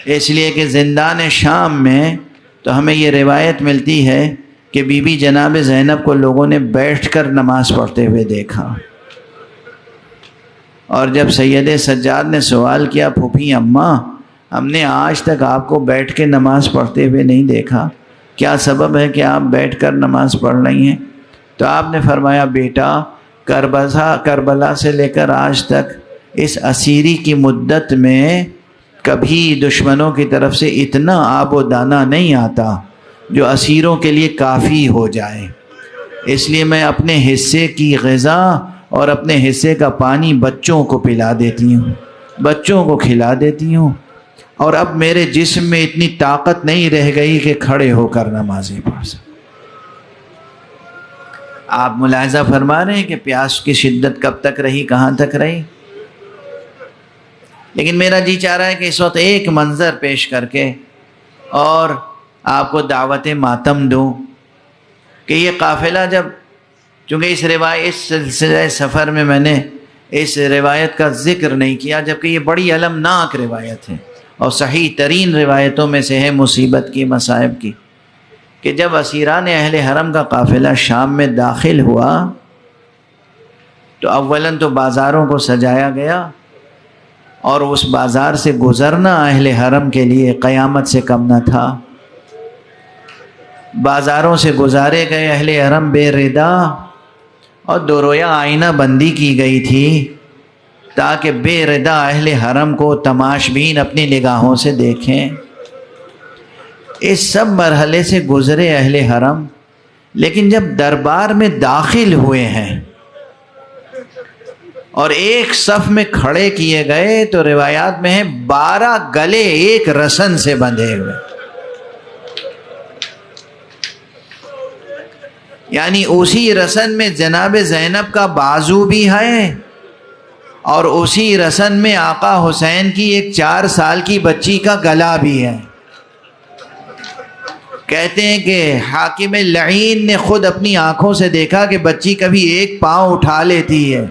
اس لیے کہ زندان شام میں تو ہمیں یہ روایت ملتی ہے کہ بی بی جناب زینب کو لوگوں نے بیٹھ کر نماز پڑھتے ہوئے دیکھا، اور جب سید سجاد نے سوال کیا، پھوپھی اماں ہم نے آج تک آپ کو بیٹھ کے نماز پڑھتے ہوئے نہیں دیکھا، کیا سبب ہے کہ آپ بیٹھ کر نماز پڑھ رہی ہیں؟ تو آپ نے فرمایا، بیٹا کربلا سے لے کر آج تک اس اسیری کی مدت میں کبھی دشمنوں کی طرف سے اتنا آب و دانہ نہیں آتا جو اسیروں کے لیے کافی ہو جائے، اس لیے میں اپنے حصے کی غذا اور اپنے حصے کا پانی بچوں کو پلا دیتی ہوں، بچوں کو کھلا دیتی ہوں، اور اب میرے جسم میں اتنی طاقت نہیں رہ گئی کہ کھڑے ہو کر نمازیں پڑھ سکیں۔ آپ ملاحظہ فرما رہے ہیں کہ پیاس کی شدت کب تک رہی، کہاں تک رہی۔ لیکن میرا جی چاہ رہا ہے کہ اس وقت ایک منظر پیش کر کے اور آپ کو دعوت ماتم دوں کہ یہ قافلہ جب، چونکہ اس سلسلہ سفر میں نے اس روایت کا ذکر نہیں کیا، جبکہ یہ بڑی المناک روایت ہے اور صحیح ترین روایتوں میں سے ہے مصیبت کی، مصائب کی، کہ جب اسیران اہل حرم کا قافلہ شام میں داخل ہوا تو اولاً تو بازاروں کو سجایا گیا، اور اس بازار سے گزرنا اہل حرم کے لیے قیامت سے کم نہ تھا۔ بازاروں سے گزارے گئے اہل حرم بے ردا، اور دو رویا آئینہ بندی کی گئی تھی تاکہ بے ردا اہل حرم کو تماشبین اپنی نگاہوں سے دیکھیں۔ اس سب مرحلے سے گزرے اہل حرم، لیکن جب دربار میں داخل ہوئے ہیں اور ایک صف میں کھڑے کیے گئے تو روایات میں ہے 12 گلے ایک رسن سے بندھے ہوئے، یعنی اسی رسن میں جناب زینب کا بازو بھی ہے اور اسی رسن میں آقا حسین کی ایک 4 سال کی بچی کا گلا بھی ہے۔ کہتے ہیں کہ حاکم لعین نے خود اپنی آنکھوں سے دیکھا کہ بچی کبھی ایک پاؤں اٹھا لیتی ہے،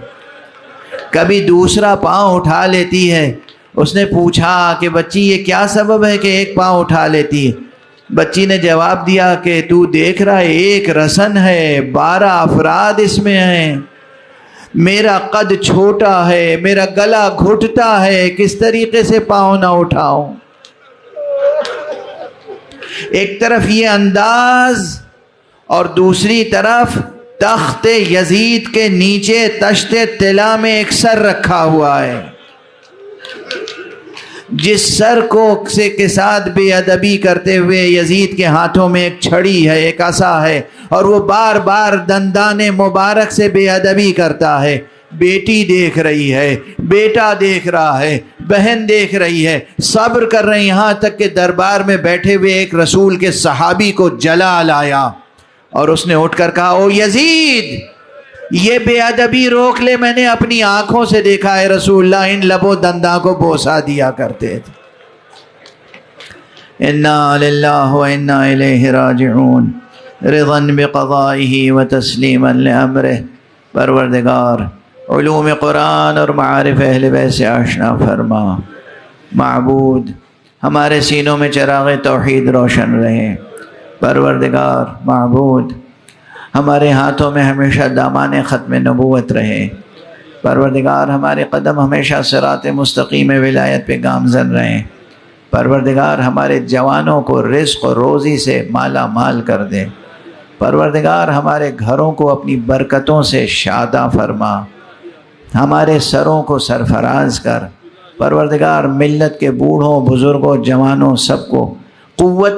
کبھی دوسرا پاؤں اٹھا لیتی ہے۔ اس نے پوچھا کہ بچی یہ کیا سبب ہے کہ ایک پاؤں اٹھا لیتی ہے؟ بچی نے جواب دیا کہ تو دیکھ رہا ہے ایک رسن ہے، 12 افراد اس میں ہیں، میرا قد چھوٹا ہے، میرا گلا گھٹتا ہے، کس طریقے سے پاؤں نہ اٹھاؤں۔ ایک طرف یہ انداز اور دوسری طرف تخت یزید کے نیچے تشت طلا میں ایک سر رکھا ہوا ہے، جس سر کے ساتھ بے ادبی کرتے ہوئے یزید کے ہاتھوں میں ایک چھڑی ہے، ایک عصا ہے، اور وہ بار بار دندان مبارک سے بے ادبی کرتا ہے۔ بیٹی دیکھ رہی ہے، بیٹا دیکھ رہا ہے، بہن دیکھ رہی ہے، صبر کر رہے ہیں، یہاں تک کہ دربار میں بیٹھے ہوئے ایک رسول کے صحابی کو جلال آیا اور اس نے اٹھ کر کہا، او یزید یہ بے ادبی روک لے، میں نے اپنی آنکھوں سے دیکھا ہے رسول اللہ ان لب و دنداں کو بوسا دیا کرتے تھے۔ انا للہ و انا الیہ راجعون، رضا بقضائہ و تسلیما لامرہ۔ پروردگار علوم قرآن اور معارف اہل بیت سے آشنا فرما۔ معبود ہمارے سینوں میں چراغ توحید روشن رہے۔ پروردگار معبود ہمارے ہاتھوں میں ہمیشہ دامان ختم نبوت رہے۔ پروردگار ہمارے قدم ہمیشہ صراط مستقیم ولایت پہ گامزن رہیں۔ پروردگار ہمارے جوانوں کو رزق و روزی سے مالا مال کر دے۔ پروردگار ہمارے گھروں کو اپنی برکتوں سے شاداں فرما، ہمارے سروں کو سرفراز کر۔ پروردگار ملت کے بوڑھوں، بزرگوں، جوانوں سب کو قوت